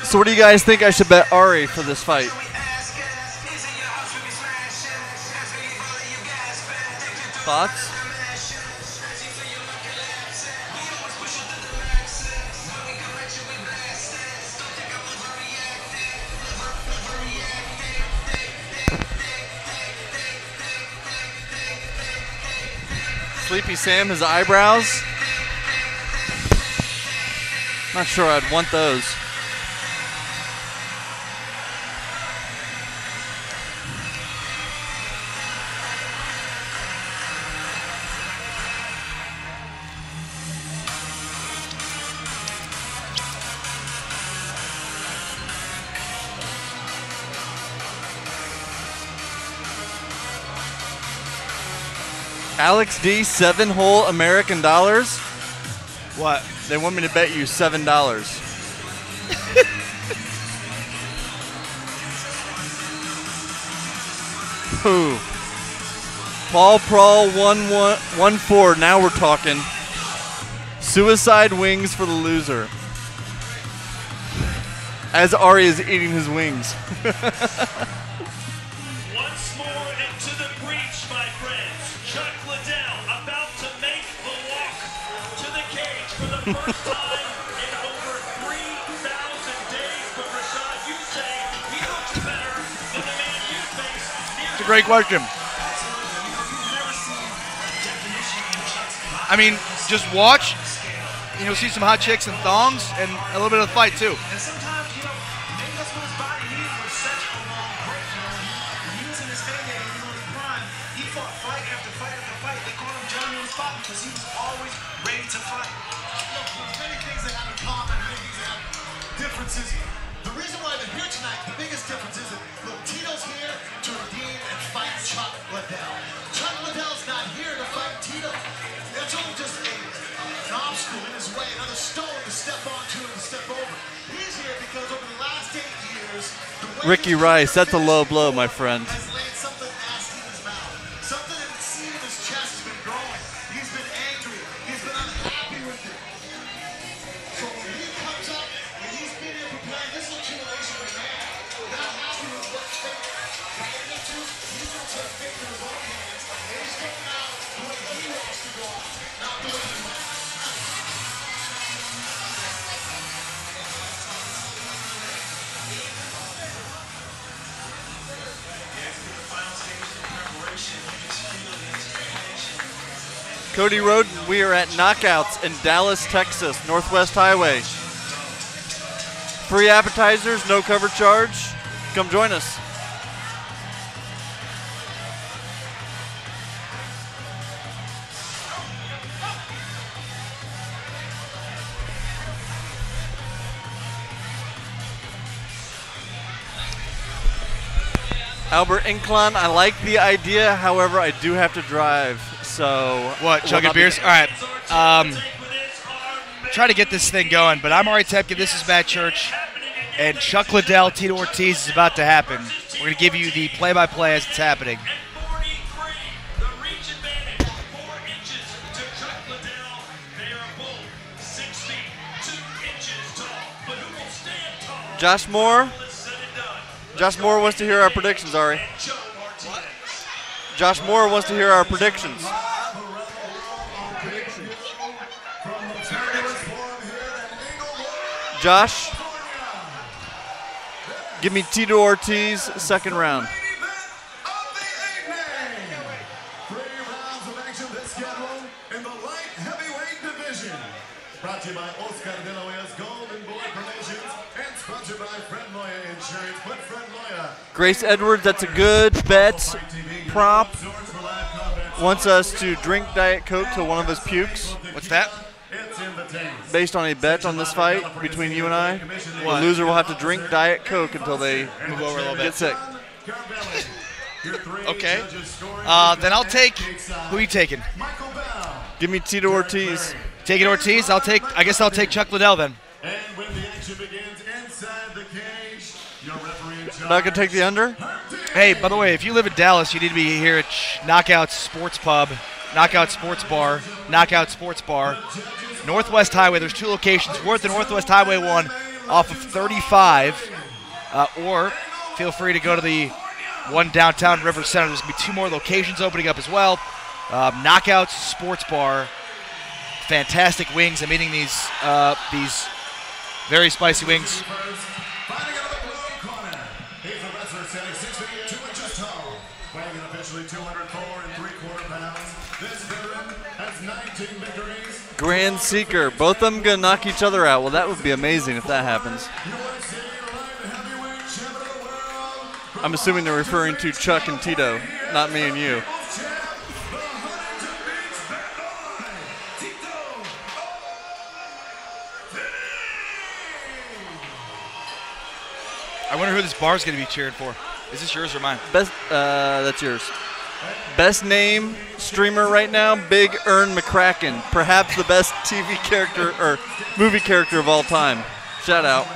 So what do you guys think I should bet Ari for this fight? Thoughts? Sleepy Sam, his eyebrows. Not sure I'd want those. Alex D, 7 whole American dollars. What? They want me to bet you $7. Ooh. Paul Prawl 114. Now we're talking. Suicide wings for the loser. As Ari is eating his wings. Once more into the breach, my friends. Chuck Liddell about to make the walk to the cage for the first time in over 3,000 days. But Rashad, you say he looks better than the man you faced. It's a great question. I mean, just watch. You'll see some hot chicks and thongs and a little bit of the fight too. And sometimes, maybe that's what his body needed was such a long break. When he was in his heyday, he was on his prime. He fought fight after fight after fight. They called him Johnny on the spot because he was always ready to fight. Look, difference is, the reason why they're here tonight, the biggest difference is that, look, Tito's here to redeem and fight Chuck Liddell. Chuck Liddell's not here to fight Tito. That's only just an obstacle in his way, another stone to step onto and to step over. He's here because over the last 8 years, Ricky Rice, that's a low blow, my friend. has laid something nasty in his mouth. Something in the seam of his chest has been growing. He's been angry. He's been unhappy with it. So when he comes up and he's been here preparing, this is accumulation right now. Not happy with what fate got into. He's going to take fate in his own hands. And he's going out the way he wants to go, not the way he wants. Cody Roden, we are at Knockouts in Dallas, Texas, Northwest Highway. Free appetizers, no cover charge. Come join us. Albert Inclon, I like the idea, however, I do have to drive, so... What, chugging beers? All right. Try to get this thing going, but I'm Ari Temkin, this is Matt Church, and Chuck Liddell, Tito Ortiz is about to happen. We're going to give you the play-by-play as it's happening. The reach advantage, 4 inches to Chuck Liddell. They are both 6 feet, 2 inches tall. But who will stand tall? Josh Moore. Josh Moore wants to hear our predictions, Ari. Josh Moore wants to hear our predictions. Josh, give me Tito Ortiz, second round. Brought to you by Oscar De La Hoya's Golden Boy Promotions and sponsored by Fred Moya Insurance. But Fred Moya. Grace Edwards, that's a good bet. Prop wants us to drink Diet Coke till one of us pukes. What's that? Based on a bet on this fight between you and I, the loser will have to drink Diet Coke until they move over a little bit. Get sick. Okay. Then I'll take. Who are you taking? Give me Tito Ortiz. Taking Ortiz. I guess I'll take Chuck Liddell then. And when the action begins inside the cage, your referee Not gonna take the under. Hey, by the way, if you live in Dallas, you need to be here at Knockout Sports Pub, Knockout Sports Bar, Knockout Sports Bar, Northwest Highway. There's 2 locations. We're at the Northwest Highway one off of 35, or feel free to go to the one downtown River Center. There's gonna be 2 more locations opening up as well. Knockout Sports Bar. Fantastic wings. I'm eating these very spicy wings. Grand Seeker. Both of them gonna knock each other out. Well, that would be amazing if that happens. I'm assuming they're referring to Chuck and Tito, not me and you. I wonder who this bar's going to be cheering for. Is this yours or mine? Best, that's yours. Best name streamer right now, Big Ern McCracken. Perhaps the best TV character or movie character of all time. Shout out.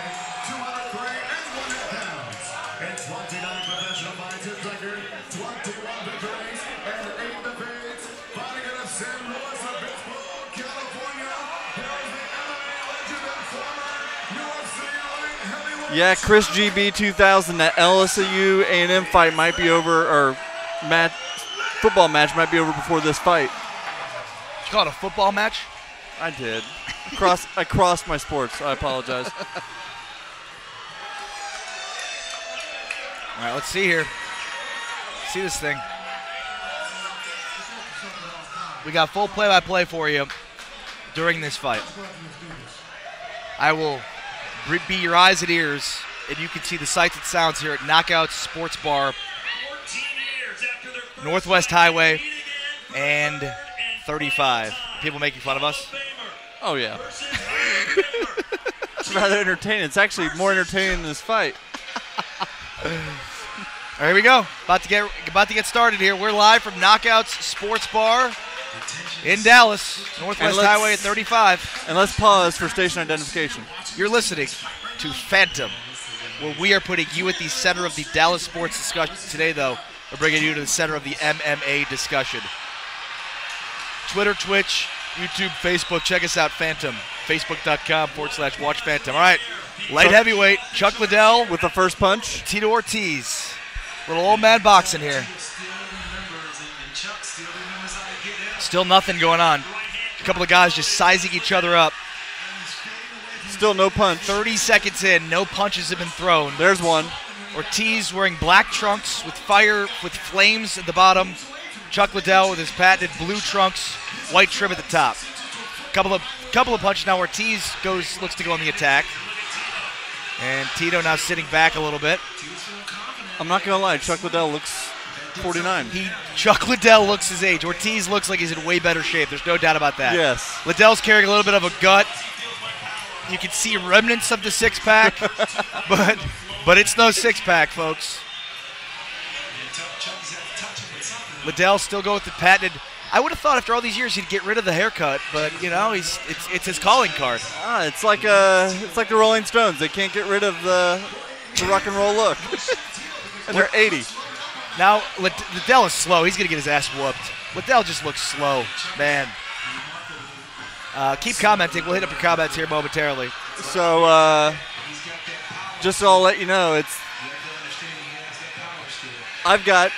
Yeah, Chris GB 2000, that LSU A&M fight might be over, or football match might be over before this fight. Did you call it a football match? I did. I crossed my sports. I apologize. All right, let's see here. See this thing. We got full play-by-play for you during this fight. I will be your eyes and ears, and you can see the sights and sounds here at Knockout Sports Bar, Northwest Highway, and 35. People making fun of us? Oh, yeah. rather entertaining. It's actually more entertaining than this fight. Here we go. About to get started here. We're live from Knockouts Sports Bar in Dallas, Northwest Highway at 35. And let's pause for station identification. You're listening to Phantom, where we are putting you at the center of the Dallas sports discussion. Today, though, we're bringing you to the center of the MMA discussion. Twitter, Twitch, YouTube, Facebook. Check us out, Phantom. Facebook.com/Watch Phantom. All right, light heavyweight, Chuck Liddell with the first punch. Tito Ortiz. Little old man boxing here. Still nothing going on. A couple of guys just sizing each other up. Still no punch. 30 seconds in, no punches have been thrown. There's one. Ortiz wearing black trunks with flames at the bottom. Chuck Liddell with his patented blue trunks, white trim at the top. Couple of punches now. Ortiz looks to go on the attack. And Tito now sitting back a little bit. I'm not gonna lie, Chuck Liddell looks 49. Chuck Liddell looks his age. Ortiz looks like he's in way better shape. There's no doubt about that. Yes. Liddell's carrying a little bit of a gut. You can see remnants of the six-pack, but it's no six-pack, folks. Liddell still go with the patented. I would have thought after all these years he'd get rid of the haircut, but you know it's his calling card. It's like the Rolling Stones. They can't get rid of the rock and roll look, and they're 80. Now Liddell is slow. He's gonna get his ass whooped. Liddell just looks slow, man. Keep commenting. We'll hit up your comments here momentarily. So just so I'll let you know, I've got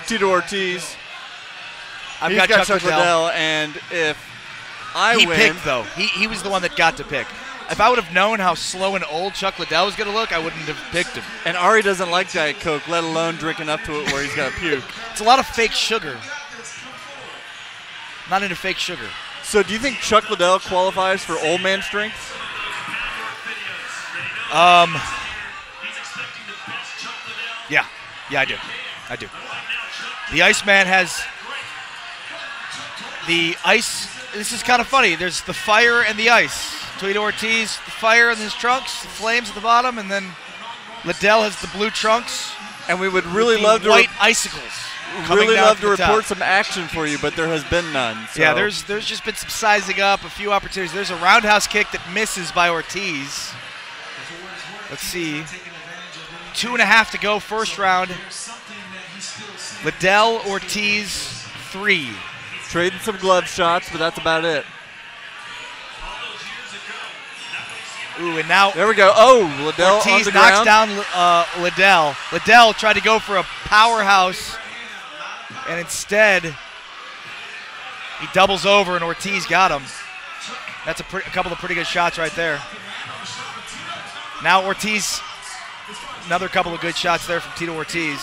Tito Ortiz. I've got Chuck Liddell, and if I win, he picked though. He was the one that got to pick. If I would have known how slow and old Chuck Liddell was going to look, I wouldn't have picked him. And Ari doesn't like Diet Coke, let alone drinking up to it where he's got to puke. It's a lot of fake sugar. Not into fake sugar. So do you think Chuck Liddell qualifies for old man strength? Yeah, I do. The Iceman has the ice. This is kind of funny. There's the fire and the ice. Tito Ortiz, the fire in his trunks, the flames at the bottom, and then Liddell has the blue trunks. And we would really love to white icicles. Really love to report some action for you, but there has been none. So. Yeah, there's just been some sizing up, a few opportunities. There's a roundhouse kick that misses by Ortiz. Let's see. 2.5 to go, first round. Liddell, Ortiz, 3. Trading some glove shots, but that's about it. Ooh, and now there we go. Oh, Liddell Ortiz on the knocks ground. down Liddell. Liddell tried to go for a powerhouse, and instead he doubles over, and Ortiz got him. That's a couple of pretty good shots right there. Now Ortiz, another couple of good shots there from Tito Ortiz.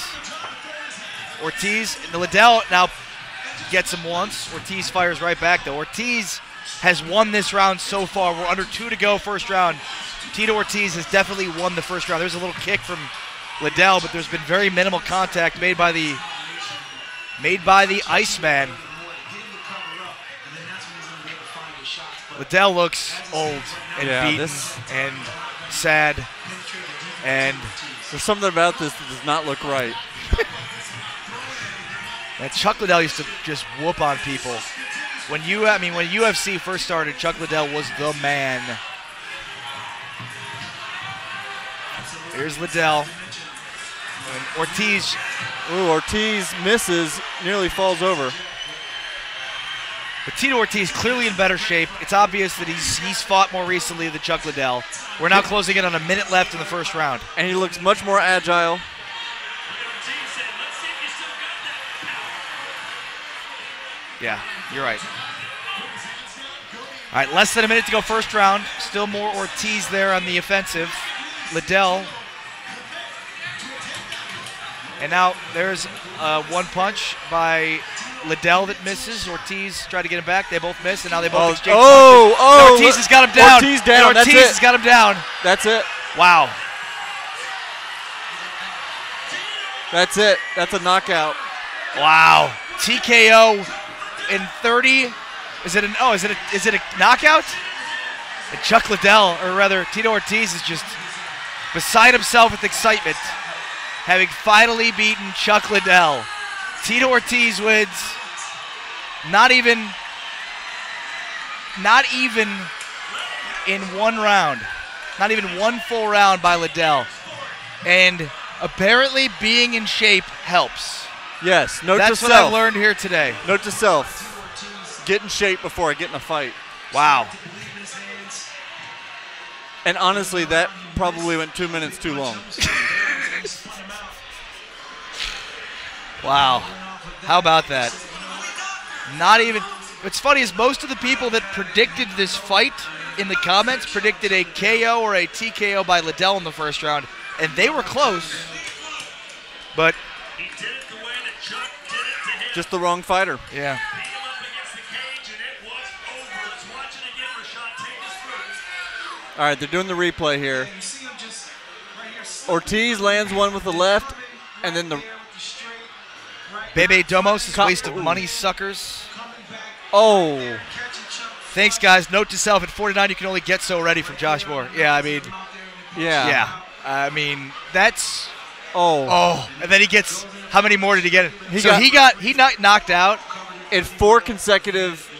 Liddell now gets him once. Ortiz fires right back, though. Ortiz has won this round so far. We're under 2 to go, first round. Tito Ortiz has definitely won the first round. There's a little kick from Liddell, but there's been very minimal contact made by the Iceman. Liddell looks old and beaten and sad, and there's something about this that does not look right. And Chuck Liddell used to just whoop on people. When UFC first started, Chuck Liddell was the man. Here's Liddell. And Ortiz. Ooh, Ortiz misses, nearly falls over. But Tito Ortiz clearly in better shape. It's obvious that he's fought more recently than Chuck Liddell. We're now closing in on a minute left in the first round. And he looks much more agile. Yeah, you're right. All right, less than a minute to go first round. Still more Ortiz there on the offensive. Liddell. And now there's one punch by Liddell that misses. Ortiz tried to get him back. They both miss, and now they both exchange punches. And Ortiz has got him down. Ortiz down. Ortiz has got him down. That's it. Wow. That's it. That's a knockout. Wow. TKO in 30. Is it a knockout? And Chuck Liddell, or rather Tito Ortiz, is just beside himself with excitement, having finally beaten Chuck Liddell. Tito Ortiz wins not even in one round. Not even one full round by Liddell. And apparently being in shape helps. Yes, note to self. That's what I've learned here today. Note to self. Get in shape before I get in a fight. Wow. And honestly, that probably went 2 minutes too long. Wow. How about that? Not even. What's funny is most of the people that predicted this fight in the comments predicted a KO or a TKO by Liddell in the first round, and they were close. But just the wrong fighter. Yeah. All right, they're doing the replay here. Ortiz lands one with the left, and then the Bebe Domos is a waste of money, suckers. Oh. Thanks, guys. Note to self, at 49, you can only get so ready from Josh Moore. Yeah, I mean. Yeah. Yeah. I mean, that's. Oh. And then he gets. How many more did he get? He got knocked out. In 4 consecutive.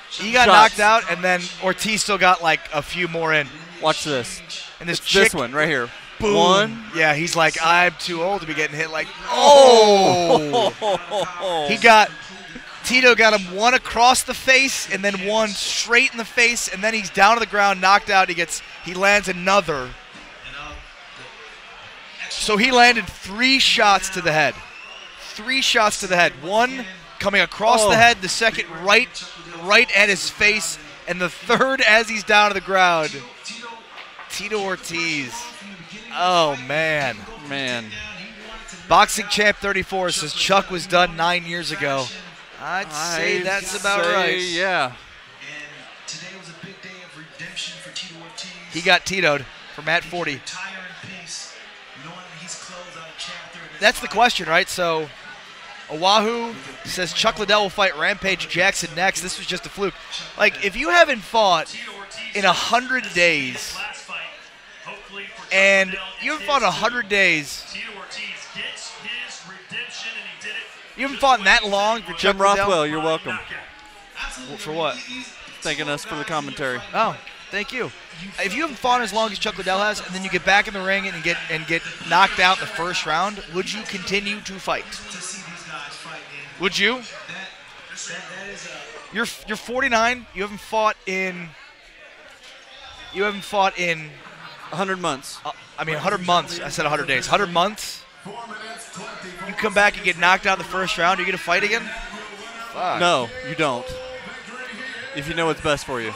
He got knocked out, and then Ortiz still got like a few more in. Watch this. And this This one right here. Boom. One. Yeah, he's like, I'm too old to be getting hit like. Oh. Tito got him one across the face and then one straight in the face, and then he's down to the ground, knocked out. He lands another. So he landed 3 shots to the head. 3 shots to the head. One coming across the head, the second right at his face, and the third as he's down to the ground. Tito Ortiz. Oh, man. Boxing Champ 34 says Chuck was done 9 years ago. I'd say that's about right. Yeah. He got Tito'd from at 40. That's the question, right? So Oahu says Chuck Liddell will fight Rampage Jackson next. This was just a fluke. Like, if you haven't fought in 100 days, and you haven't fought in 100 days, you haven't fought in that long for Chuck Jim Liddell? Rothwell, you're welcome. For what? Thanking us for the commentary. Oh, thank you. If you haven't fought as long as Chuck Liddell has, and then you get back in the ring and get knocked out in the first round, would you continue to fight? Would you? You're 49. You haven't fought in 100 months. 100 months. I said 100 days. 100 months. You come back and get knocked out in the first round. Are you gonna fight again? Fuck. No, you don't. If you know what's best for you.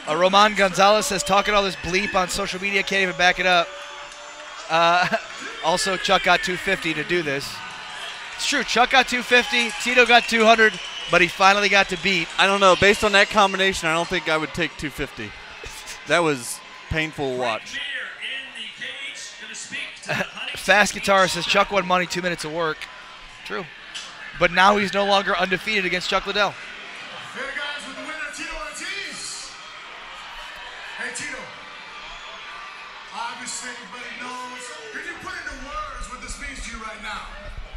Roman Gonzalez says, talking all this bleep on social media, can't even back it up. Also, Chuck got 250 to do this. It's true, Chuck got 250, Tito got 200, but he finally got to beat. I don't know. Based on that combination, I don't think I would take 250. That was painful to watch. Fast Guitar says, Chuck won money, 2 minutes of work. True. But now he's no longer undefeated against Chuck Liddell. Here, guys, with the winner, Tito Ortiz. Hey, Tito. Obviously, everybody knows. Could you put into words what this means to you right now?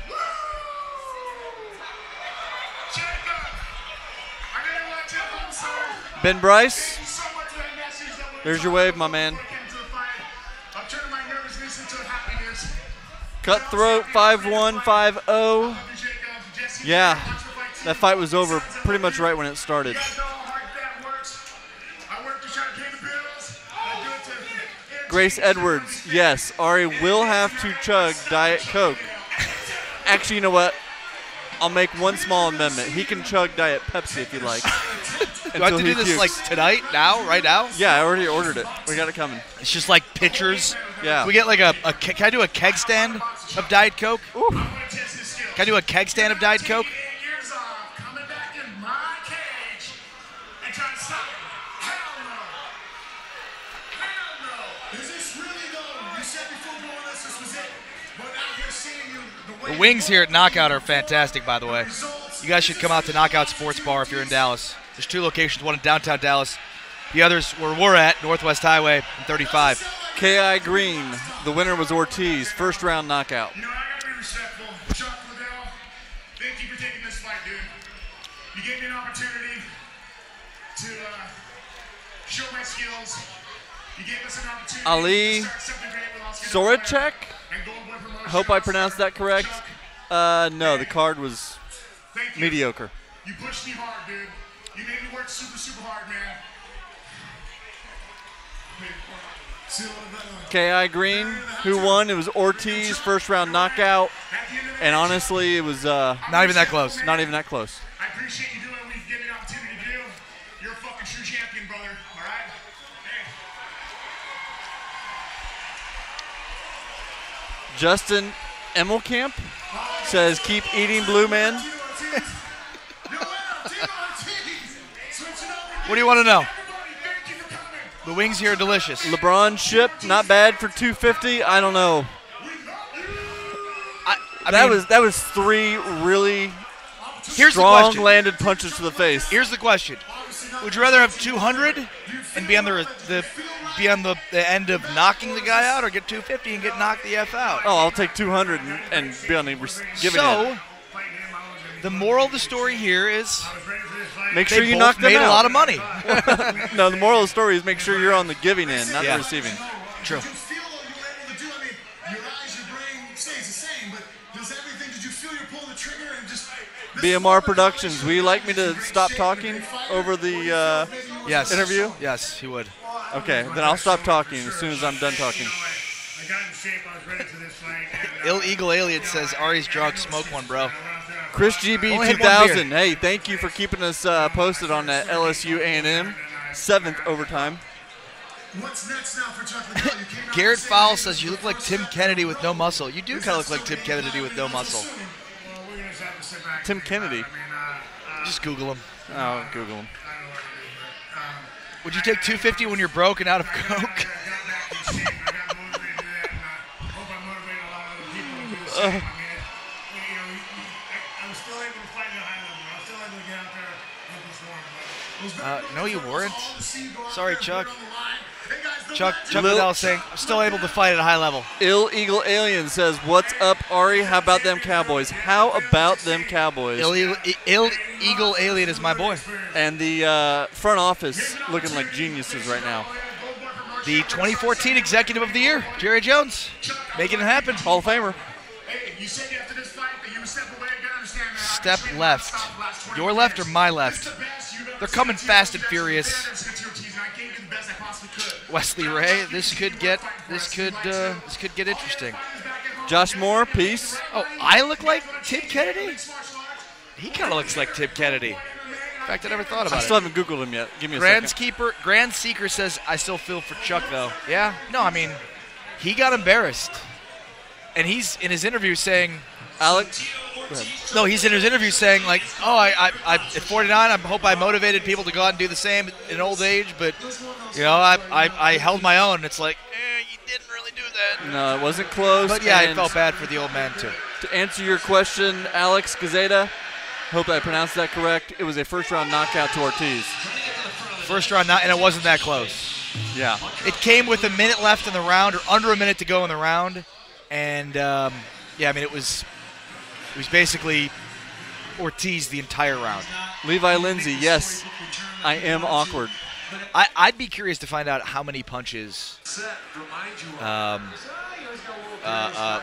Woo! Jacob! I know you want to home, sir. Ben Bryce, Thank you so much for that message. That was there's your wave, my man. I'm turning my nervousness into happiness. Cutthroat 5-1-5-0. Yeah, that fight was over pretty much right when it started. Grace Edwards, yes, Ari will have to chug Diet Coke. Actually, you know what? I'll make one small amendment. He can chug Diet Pepsi if you like. Do I have to do this like tonight, now, right now? Yeah, I already ordered it. We got it coming. It's just like pitchers. Yeah. Can we get like can I do a keg stand of Diet Coke? Ooh. Can I do a keg stand of Diet Coke? The wings here at Knockout are fantastic, by the way. You guys should come out to Knockout Sports Bar if you're in Dallas. There's 2 locations, one in downtown Dallas The others where we're at, Northwest Highway and 35. K.I. Green, the winner was Ortiz, first round knockout. You know, I gotta be respectful. Chuck Liddell, thank you for taking this fight, dude. You gave me an opportunity to show my skills. You gave us an opportunity Ali to start something great with Oscar Soracek, and Gold Boy Promotions. hope I pronounced that correct. No, the card was Thank you. mediocre. You pushed me hard, dude. You made me work super, super hard, man. K.I. Green, who won? It was Ortiz, first round knockout. And honestly, it was Not even that close. not even that close. I appreciate you doing what you've given me an opportunity to do. You're a fucking true champion, brother. All right? Hey. Justin Emmelkamp says, keep eating, Blue Man. What do you want to know? The wings here are delicious. LeBron Ship, not bad for 250. I don't know. That was three really strong landed punches to the face. Here's the question: would you rather have 200 and be on the end of knocking the guy out, or get 250 and get knocked the F out? Oh, I'll take 200 and be on the giving end. The moral of the story here is make sure you knock them made out. a lot of money. No, the moral of the story is make sure you're on the giving end, not the receiving. True. BMR Productions, will you like me to stop talking over the interview? Yes, he would. Okay, then I'll stop talking as soon as I'm done talking. Illegal Alien says, Ari's drunk, smoke one, bro. Chris GB 2000, hey, thank you for keeping us posted on that LSU A&M 7th overtime. What's next now for Chuck Liddell? Garrett Fowle says, you look like Tim Kennedy with no muscle. You do kind of look like Tim Kennedy with no muscle. Tim Kennedy. Just Google him. Oh, Google him. Would you take 250 when you're broke and out of coke? No, you weren't. Sorry, Chuck. Chuck Liddell saying, I'm still able to fight at a high level. Illegal Alien says, what's up, Ari? How about them Cowboys? How about them Cowboys? Illegal Alien is my boy. And the front office looking like geniuses right now. The 2014 Executive of the Year, Jerry Jones, making it happen. Hall of Famer. Step left. Your left or my left? They're coming fast and furious. Wesley Ray, this could get interesting. Josh Moore, peace. Oh, I look like Tim Kennedy? He kind of looks like Tim Kennedy. In fact, I never thought about it. I still haven't Googled him yet. Give me a second. Grand Seeker says, I still feel for Chuck, though. Yeah? No, I mean, he got embarrassed. And he's in his interview saying, Alex? No, he's in his interview saying, like, oh, I at 49, I hope I motivated people to go out and do the same in old age, but, you know, I held my own. It's like, you didn't really do that. No, it wasn't close. But, yeah, I felt bad for the old man, too. To answer your question, Alex Gazeta, hope I pronounced that correct, it was a first-round knockout to Ortiz. First round, and it wasn't that close. Yeah. It came with a minute left in the round, or under a minute to go in the round, and, yeah, I mean, it was basically Ortiz the entire round. Levi Lindsay, yes, I am awkward. I'd be curious to find out how many punches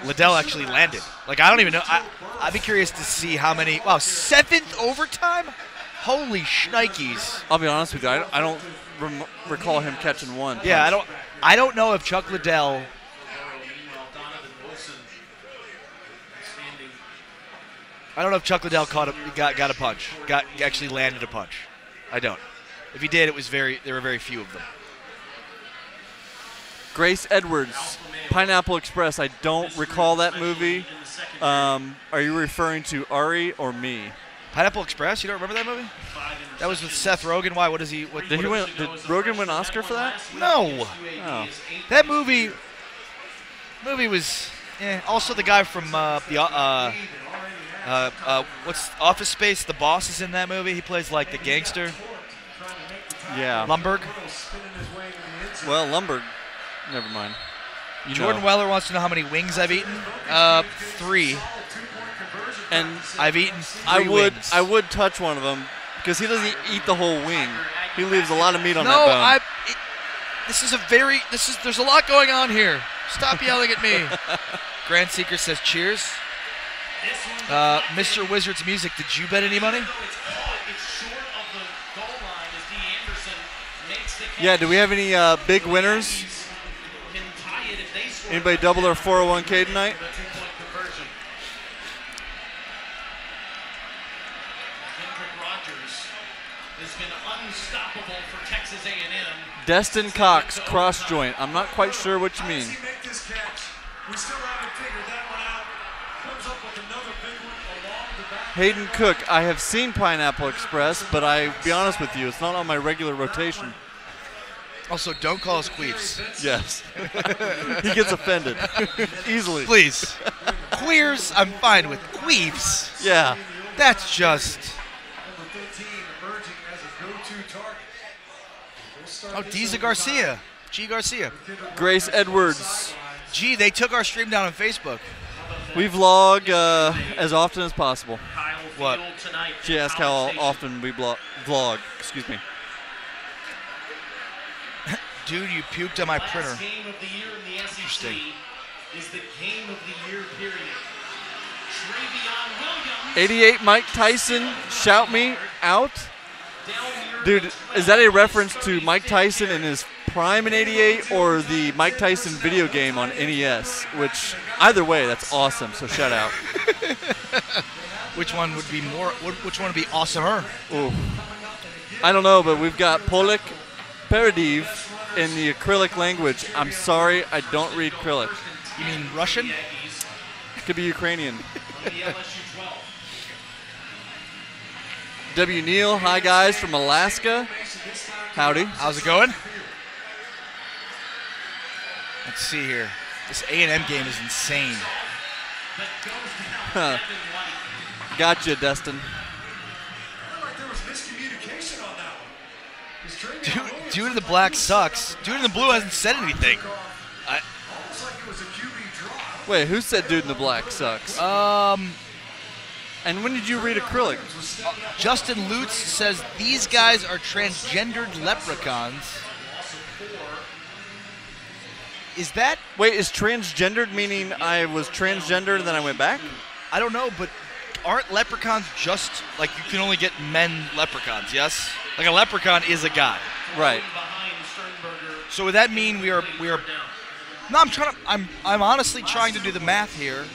Liddell actually landed. Like, I don't even know. I'd be curious to see how many. Wow, 7th overtime? Holy shnikes. I'll be honest with you, I don't recall him catching one punch. Yeah, I don't know if Chuck Liddell – I don't know if Chuck Liddell got a punch, actually landed a punch. I don't. If he did, there were very few of them. Grace Edwards, Pineapple Express. I don't recall that movie. Are you referring to Ari or me? Pineapple Express? You don't remember that movie? That was with Seth Rogen. Why? What is he? Did Rogen win Oscar for that? No. Oh. That movie was. Also, the guy from what's Office Space? The boss is in that movie. He plays like the gangster. Yeah. Lumberg. Well, Lumberg. Never mind. Jordan Weller wants to know how many wings I've eaten. 3. And I've eaten 3 wings. I would touch one of them because he doesn't eat the whole wing. He leaves a lot of meat on that bone. There's a lot going on here. Stop yelling at me. Grand Seeker says cheers. Mr. Wizard's Music, did you bet any money? Yeah, do we have any big winners? Anybody double their 401k tonight? Destin Cox, cross joint. I'm not quite sure what you mean. Hayden Cook, I have seen Pineapple Express, but I'll be honest with you, it's not on my regular rotation. Also, don't call us queefs. Yes. He gets offended easily. Please. Queers, I'm fine with. Queefs. Yeah. That's just. Oh, Diza Garcia. G. Garcia. Grace Edwards. Gee, they took our stream down on Facebook. We vlog as often as possible. What? She asked how often we vlog. Excuse me. Dude, you puked on my printer. Game of the year in the SEC Interesting. is the game of the year period. Travion Williams. 88 Mike Tyson, shout me out. Dude, is that a reference to Mike Tyson in his prime in 88 or the Mike Tyson video game on NES? Which, either way, that's awesome, so shout out. Which one would be awesomer? Ooh. I don't know, but we've got Polak Perediv in the acrylic language. I'm sorry, I don't read Cyrillic. You mean Russian? Could be Ukrainian. W. Neal, hi guys from Alaska. Howdy. How's it going? Let's see here. This A&M game is insane. Huh. Gotcha, Destin. Dude in the black sucks. Dude in the blue hasn't said anything. Wait, who said dude in the black sucks? And when did you read acrylic? Justin Lutz says these guys are transgendered leprechauns. Is that? Wait, is transgendered meaning I was transgender and then I went back? I don't know, but aren't leprechauns just like you can only get men leprechauns? Yes, like a leprechaun is a guy. Right. So would that mean we are? No, I'm honestly trying to do the math here.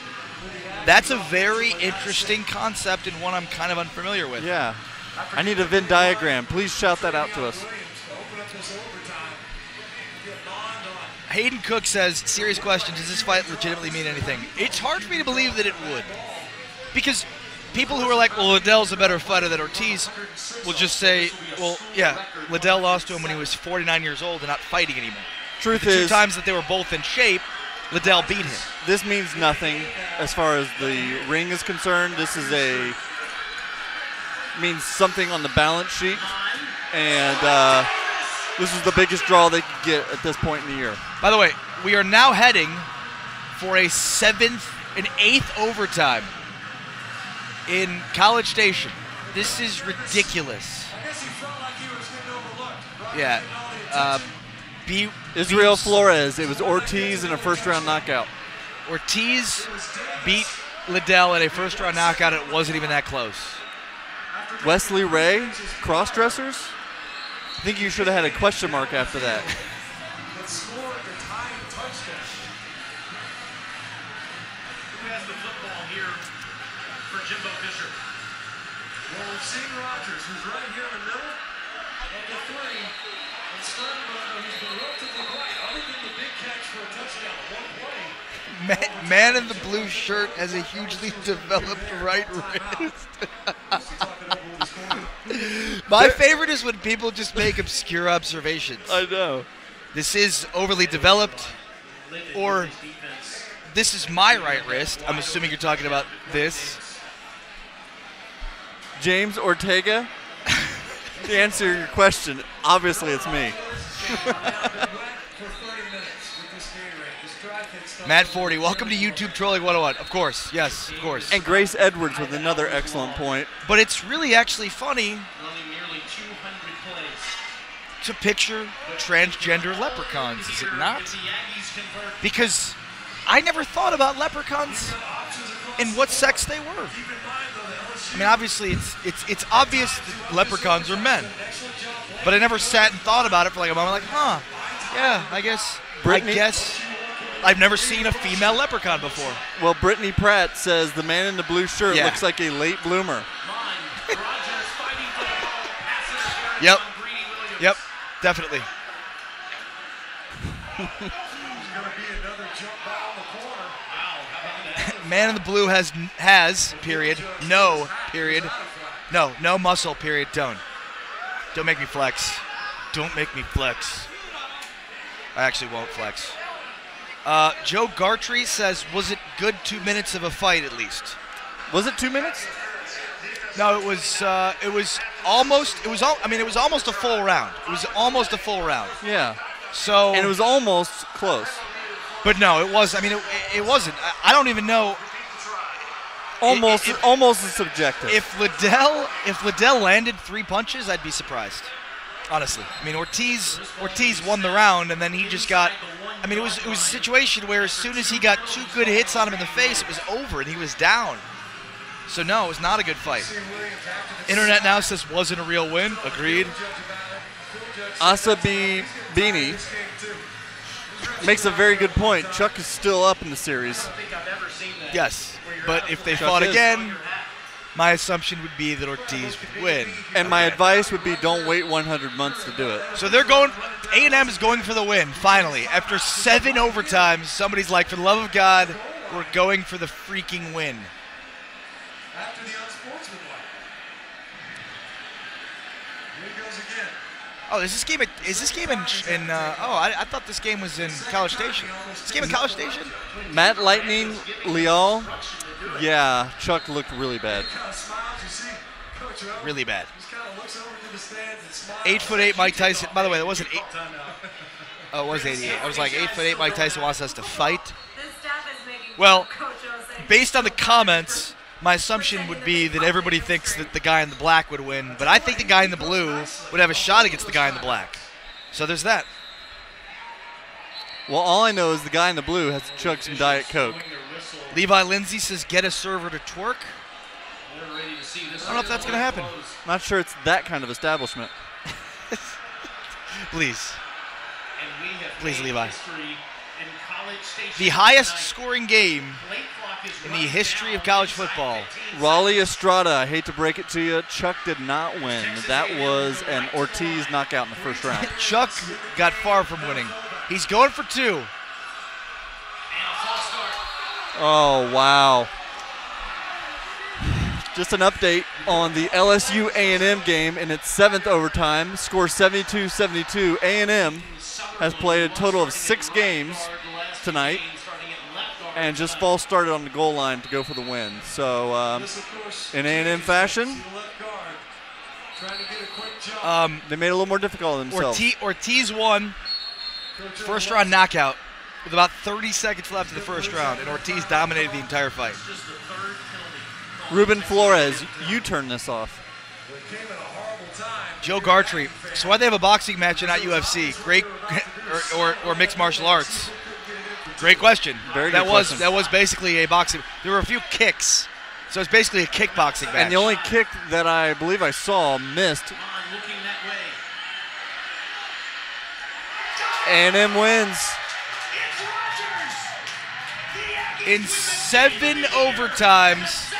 That's a very interesting concept and one I'm kind of unfamiliar with. Yeah. I need a Venn diagram. Please shout that out to us. Hayden Cook says, serious question, does this fight legitimately mean anything? It's hard for me to believe that it would. Because people who are like, well, Liddell's a better fighter than Ortiz will just say, well, yeah, Liddell lost to him when he was 49 years old and not fighting anymore. Truth the is, 2 times that they were both in shape, Liddell beat him. This means nothing as far as the ring is concerned. This is means something on the balance sheet. And this is the biggest draw they could get at this point in the year. By the way, we are now heading for an 8th overtime in College Station. This is ridiculous. Yeah. Israel Flores. It was Ortiz in a first-round knockout. Ortiz beat Liddell in a first-round knockout. It wasn't even that close. Wesley Ray, cross-dressers? I think you should have had a question mark after that. Who has the football here for Jimbo Fisher? Well, we've seen Rodgers, who's right here in the middle of the 3. And Sternberger, who's been relatively quiet, other than the big catch for a touchdown. One play. Man in the blue shirt has a hugely developed right wrist. My favorite is when people just make obscure observations. I know. This is overly developed, or this is my right wrist. I'm assuming you're talking about this. James Ortega. To answer your question, obviously it's me. Matt 40, welcome to YouTube Trolling 101. Of course, yes, of course. And Grace Edwards with another excellent point. But it's really actually funny to picture transgender leprechauns, is it not? Because I never thought about leprechauns and what sex they were. I mean, obviously, it's obvious that leprechauns are men. But I never sat and thought about it for like a moment, like, huh, yeah, I guess I've never seen a female leprechaun before. Well, Brittany Pratt says the man in the blue shirt looks like a late bloomer. Yep, definitely. Man in the blue has period, no muscle, period, don't make me flex. Don't make me flex. I actually won't flex. Joe Gartrey says, was it good 2 minutes of a fight at least? Was it 2 minutes? No, it was almost a full round. It was almost a full round. Yeah. So. And it was almost close. But no, it was. I mean, it wasn't. I don't even know. Almost is subjective. If Liddell landed 3 punches, I'd be surprised. Honestly, I mean, Ortiz won the round, and then he just got. I mean, it was a situation where as soon as he got 2 good hits on him in the face, it was over, and he was down. So no, it was not a good fight. Internet now says wasn't a real win. Agreed. Asa B. Beanie makes a very good point. Chuck is still up in the series. Yes, but if they fought again, my assumption would be that Ortiz would win. And my advice would be don't wait 100 months to do it. So they're going. A&M is going for the win. Finally, after 7 overtimes, somebody's like, for the love of God, we're going for the freaking win. After the unsportsmanlike. Here he goes again. Oh, is this game in I thought this game was in College Station. Is this game in College Station? Matt Lightning Leal. Yeah, Chuck looked really bad. Really bad. 8'8" Mike Tyson. By the way, that wasn't 8. Oh, it was 88. I was like, 8'8" Mike Tyson wants us to fight. Well, based on the comments, my assumption would be that everybody thinks that the guy in the black would win, but I think the guy in the blue would have a shot against the guy in the black. So there's that. Well, all I know is the guy in the blue has to chug some Diet Coke. Levi Lindsay says, get a server to twerk. I don't know if that's going to happen. Not sure it's that kind of establishment. Please, Levi. The highest scoring game in the history of college football. Raleigh Estrada, I hate to break it to you, Chuck did not win. That was an Ortiz knockout in the first round. Chuck got far from winning. He's going for 2. Oh, wow. Just an update on the LSU A&M game in its 7th overtime. Score 72-72. A&M has played a total of 6 games tonight and just false started on the goal line to go for the win. So in A&M fashion, they made it a little more difficult on themselves. Ortiz won first round knockout with about 30 seconds left in the first round, and Ortiz dominated the entire fight. Ruben Flores, you turn this off. Joe Gartrey. So why'd they have a boxing match and not UFC? Great, or mixed martial arts? Great question. Very good question. That was basically a boxing. There were a few kicks, so it's basically a kickboxing match. And the only kick that I believe I saw missed. A&M wins. In 7 overtimes,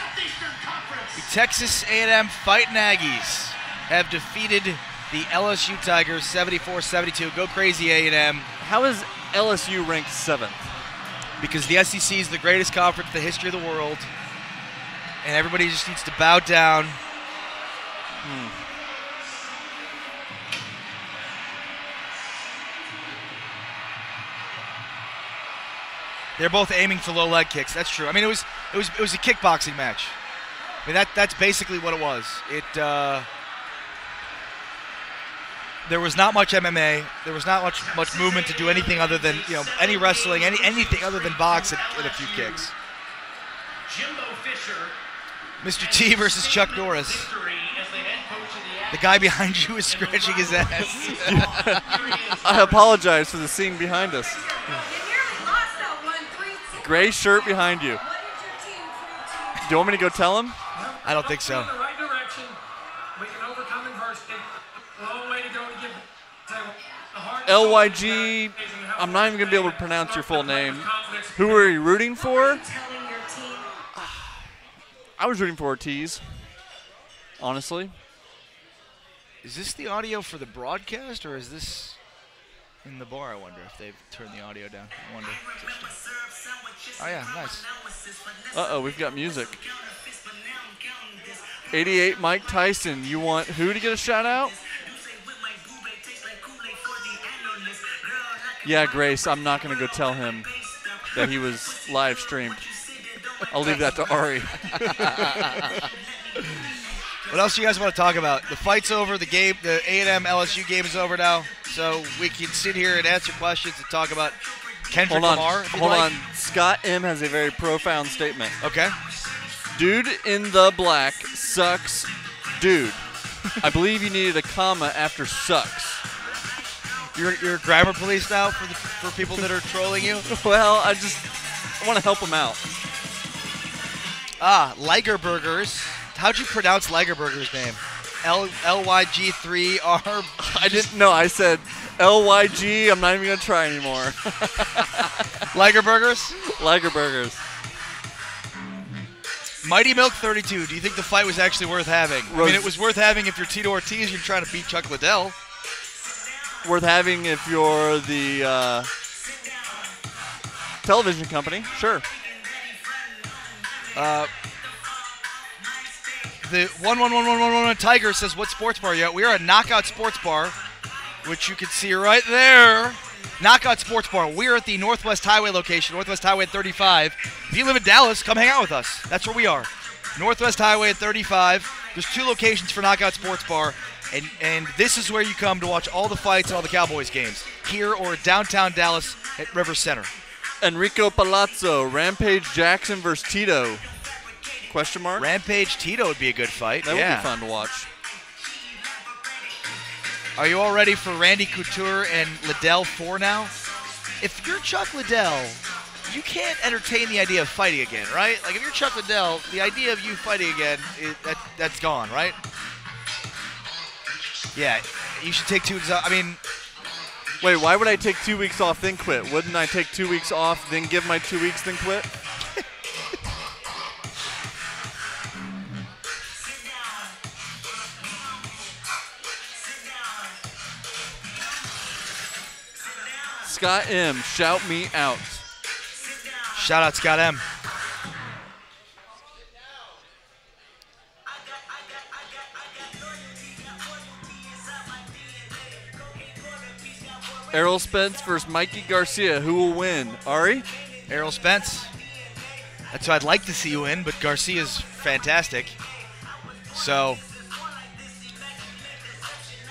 the Texas A&M Fighting Aggies have defeated the LSU Tigers 74-72. Go crazy, A&M. How is LSU ranked 7th? Because the SEC is the greatest conference in the history of the world, and everybody just needs to bow down. They're both aiming for low leg kicks. That's true. I mean, it was a kickboxing match. I mean, that's basically what it was. there was not much MMA. There was not much movement to do anything other than, any wrestling, anything other than box and a few kicks. Jimbo Fisher. Mr. T versus Chuck Norris. The guy behind you is scratching his ass. I apologize for the scene behind us. Gray shirt behind you. Do you want me to go tell him? I don't think so. LYG, I'm not even going to be able to pronounce your full name. Who are you rooting for? I was rooting for Ortiz, honestly. Is this the audio for the broadcast, or is this in the bar? I wonder if they've turned the audio down. I wonder. Oh, yeah, nice. Uh-oh, we've got music. 88 Mike Tyson. You want who to get a shout out? Yeah, Grace, I'm not going to go tell him that he was live streamed. I'll leave that to Ari. What else do you guys want to talk about? The fight's over. The game, the A&M LSU game is over now. So we can sit here and answer questions and talk about Kendrick Lamar. Hold on. Scott M. has a very profound statement. Okay. Dude in the black sucks. Dude. I believe you needed a comma after sucks. You're grammar police now for people that are trolling you? Well, I want to help them out. Liger Burgers. How'd you pronounce Liger Burger's name? LYG3R. I didn't know. I said LYG. I'm not even going to try anymore. Liger Burgers? Liger Burgers. Mighty Milk 32. Do you think the fight was actually worth having? I mean, it was worth having if you're Tito Ortiz, you're trying to beat Chuck Liddell. Worth having if you're the television company. Sure. The 11111 Tiger says, what sports bar are you at? We are a Knockout Sports Bar, which you can see right there. Knockout Sports Bar. We're at the Northwest Highway location, Northwest Highway 35. If you live in Dallas, come hang out with us. That's where we are. Northwest Highway at 35. There's 2 locations for Knockout Sports Bar, and this is where you come to watch all the fights and all the Cowboys games, here or downtown Dallas at River Center. Enrico Palazzo, Rampage Jackson versus Tito. Question mark? Rampage Tito would be a good fight. That would be fun to watch. Are you all ready for Randy Couture and Liddell 4 now? If you're Chuck Liddell, you can't entertain the idea of fighting again, right? Like, if you're Chuck Liddell, the idea of you fighting again, that's gone, right? Yeah, you should take 2 weeks off. I mean... Wait, why would I take 2 weeks off, then quit? Wouldn't I take 2 weeks off, then give my 2 weeks, then quit? Scott M, shout me out. Shout out Scott M. Errol Spence versus Mikey Garcia. Who will win? Ari? Errol Spence. That's who I'd like to see you win, but Garcia's fantastic. So,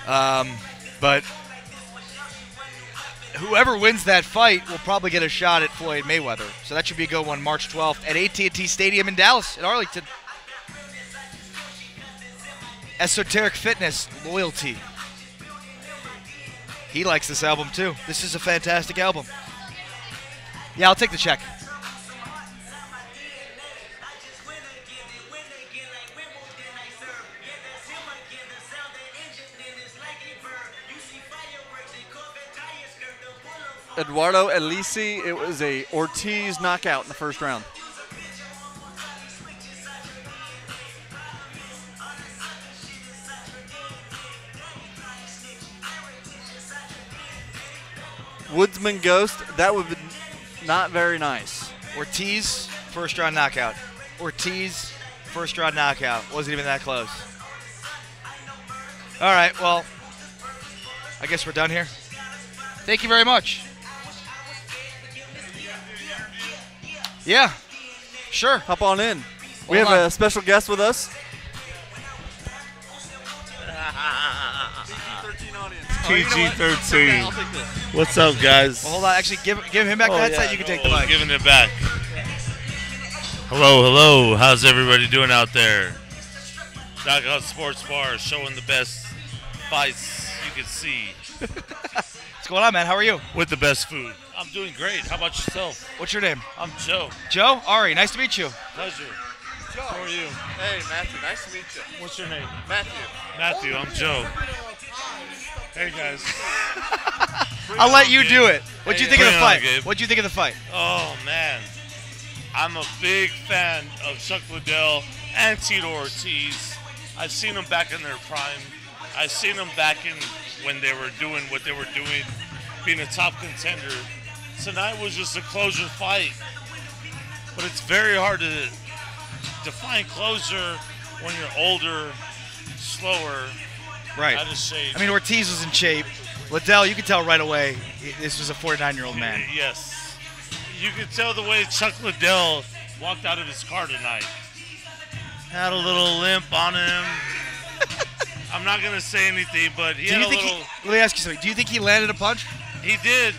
but whoever wins that fight will probably get a shot at Floyd Mayweather. So that should be a good one, March 12th at AT&T Stadium in Dallas, in Arlington. Esoteric Fitness, Loyalty. He likes this album too. This is a fantastic album. Yeah, I'll take the check. Eduardo Elisi, it was a Ortiz knockout in the first round. Woodsman Ghost, that would be not very nice. Ortiz, first round knockout. Ortiz, first round knockout. Wasn't even that close. All right, well, I guess we're done here. Thank you very much. Yeah, sure. Hop on in. We have a special guest with us. PG-13 audience. PG-13. I'll take this. What's up, guys? Well, hold on. Actually, give him back the headset. You can take the mic. Giving it back. Hello. How's everybody doing out there? Knockout Sports Bar showing the best fights you can see. What's going on, man? How are you? With the best food. I'm doing great. How about yourself? What's your name? I'm Joe. Joe? Ari, nice to meet you. Pleasure. Joe. How are you? Hey, Matthew. Nice to meet you. What's your name? Matthew. I'm Joe. Hey, guys. I'll let you do it. What'd you think of the Bring it on, fight? Gabe. What'd you think of the fight? Oh, man. I'm a big fan of Chuck Liddell and Tito Ortiz. I've seen them back in their prime. I've seen them back in when they were doing what they were doing, being a top contender. Tonight was just a closure fight. But it's very hard to define closure when you're older, slower, Right. out of shape. I mean, Ortiz was in shape. Liddell, you could tell right away this was a 49-year-old man. Yes. You could tell the way Chuck Liddell walked out of his car tonight. Had a little limp on him. I'm not going to say anything, but he had a little... Let me ask you something. Do you think he landed a punch? He did,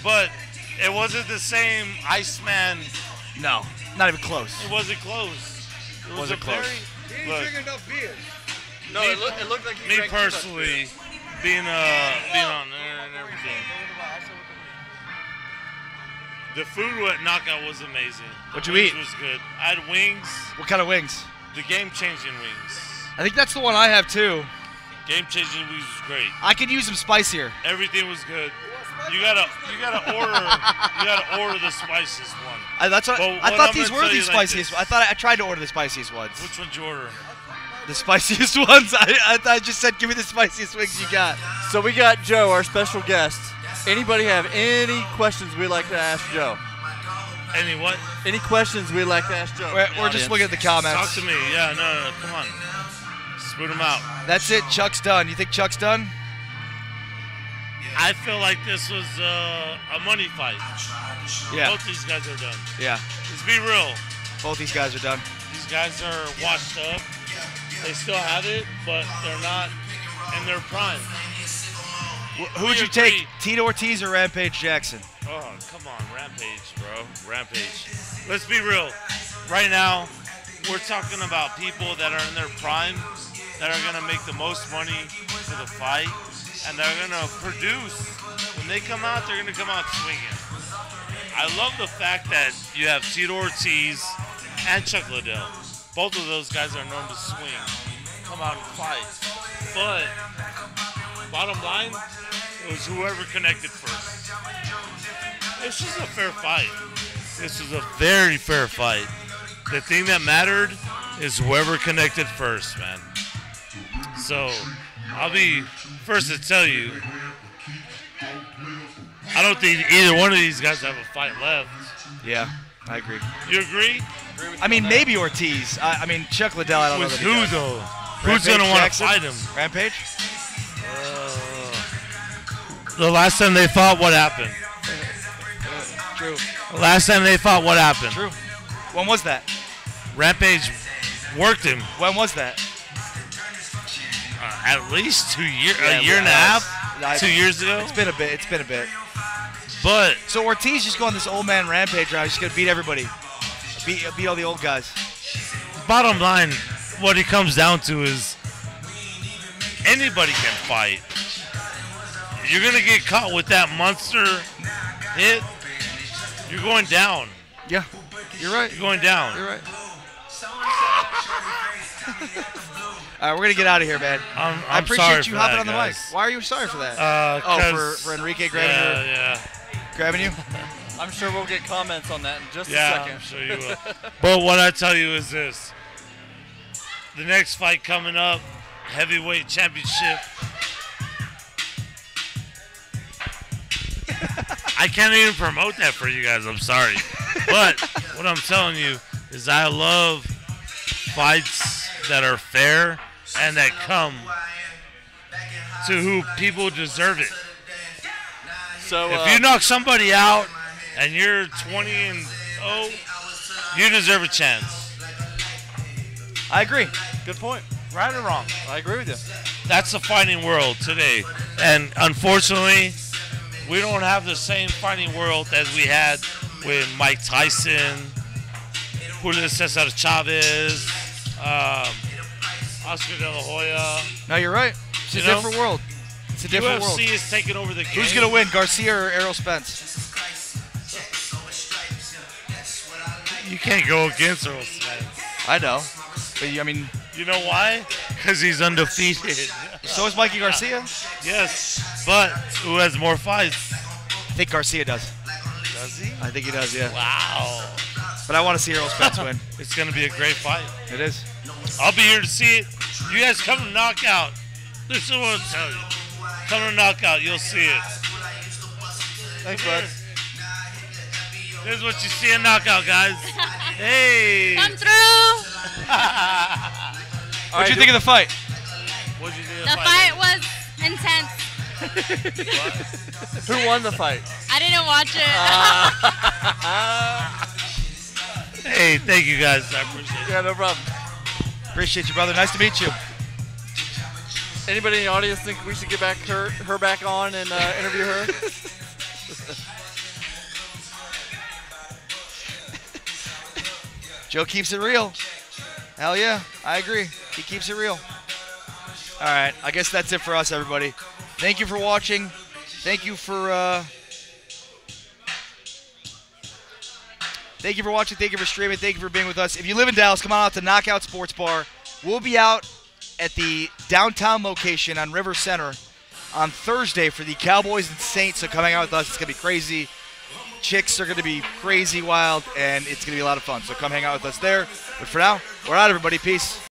but it wasn't the same Iceman. No, not even close. It wasn't close. It Wasn't close. He didn't drink enough beer. No, it looked like he me drank too much personally, being on there and everything. The food at Knockout was amazing. What'd you Wings eat? was good. I had wings. What kind of wings? The game-changing wings. I think that's the one I have too. Game-changing wings was great. I could use them spicier. Everything was good. You gotta order the spiciest one. I thought I'm these gonna were tell the you like spiciest. this. I tried to order the spiciest ones. Which one'd you order? The spiciest ones. I just said, give me the spiciest wings you got. So we got Joe, our special guest. Anybody have any questions we'd like to ask Joe? Any what? Any questions we'd like to ask Joe? We're just looking at the comments. Talk to me. Yeah, no, come on. Spoon them out. That's it. Chuck's done. You think Chuck's done? I feel like this was a money fight. Yeah. Both these guys are done. Yeah. Let's be real. Both these guys are done. These guys are washed up. They still have it, but they're not in their prime. Who would you take, Tito Ortiz or Rampage Jackson? Oh, come on, Rampage, bro. Rampage. Let's be real. Right now, we're talking about people that are in their prime, that are going to make the most money for the fight, and they're going to produce. When they come out, they're going to come out swinging. I love the fact that you have Tito Ortiz and Chuck Liddell. Both of those guys are known to swing, come out and fight. But bottom line, it was whoever connected first. This was a fair fight. This was a very fair fight. The thing that mattered is whoever connected first, man. So I'll be first to tell you, I don't think either one of these guys have a fight left. Yeah, I agree. You agree? I mean, maybe Ortiz. I mean, Chuck Liddell, I don't know With that he who, does. though? Rampage Who's going to want to Jackson? fight him? Rampage? The last time they fought, what happened? True. The last time they fought, what happened? True. When was that? Rampage worked him. When was that? At least 2 years, Yeah, a year and a half, 2 years ago. It's been a bit. It's been a bit. But So Ortiz just going this old man rampage route. He's just gonna beat everybody. Beat all the old guys. bottom line, what it comes down to is anybody can fight. You're going to get caught with that monster hit, you're going down. Yeah, you're right. You're going down. You're right. All right, we're gonna get out of here, man. I'm I appreciate sorry you for hopping that, on the guys. mic. Why are you sorry for that? For Enrique grabbing grabbing you. I'm sure we'll get comments on that in just a Yeah, second. I'm sure you will. But what I tell you is this: the next fight coming up, heavyweight championship. I can't even promote that for you guys. I'm sorry, but what I'm telling you is I love fights that are fair and that come to who people deserve it. So if you knock somebody out and you're 20-0, you deserve a chance. I agree. Good point. Right or wrong? I agree with you. That's the fighting world today. And unfortunately, we don't have the same fighting world as we had with Mike Tyson, Julio Cesar Chavez, Oscar De La Hoya. No, you're right. It's a different world. It's a different world. UFC is taking over the game. Who's going to win, Garcia or Errol Spence? You can't go against Errol Spence. I know. But, I mean... You know why? Because he's undefeated. So is Mikey Garcia? Yes, but who has more fights? I think Garcia does. Does he? I think he does, yeah. Wow. But I want to see Errol Spence win. It's going to be a great fight. It is. I'll be here to see it. You guys come to Knockout. This is what I'm telling you. Come to Knockout. You'll see it. Thanks, bud. This is what you see in Knockout, guys. Hey. Come through. What'd you think of the fight? What'd you think of The fight was intense. Who won the fight? I didn't watch it. Hey, thank you guys. I appreciate it. Yeah, no problem. Appreciate you, brother. Nice to meet you. Anybody in the audience think we should get back her back on and interview her? Joe keeps it real. Hell yeah, I agree. He keeps it real. All right, I guess that's it for us, everybody. Thank you for watching. Thank you for watching. Thank you for streaming. Thank you for being with us. If you live in Dallas, come on out to Knockout Sports Bar. We'll be out at the downtown location on River Center on Thursday for the Cowboys and Saints. So come hang out with us. It's going to be crazy. Chicks are going to be crazy wild, and it's going to be a lot of fun. So come hang out with us there. But for now, we're out, everybody. Peace.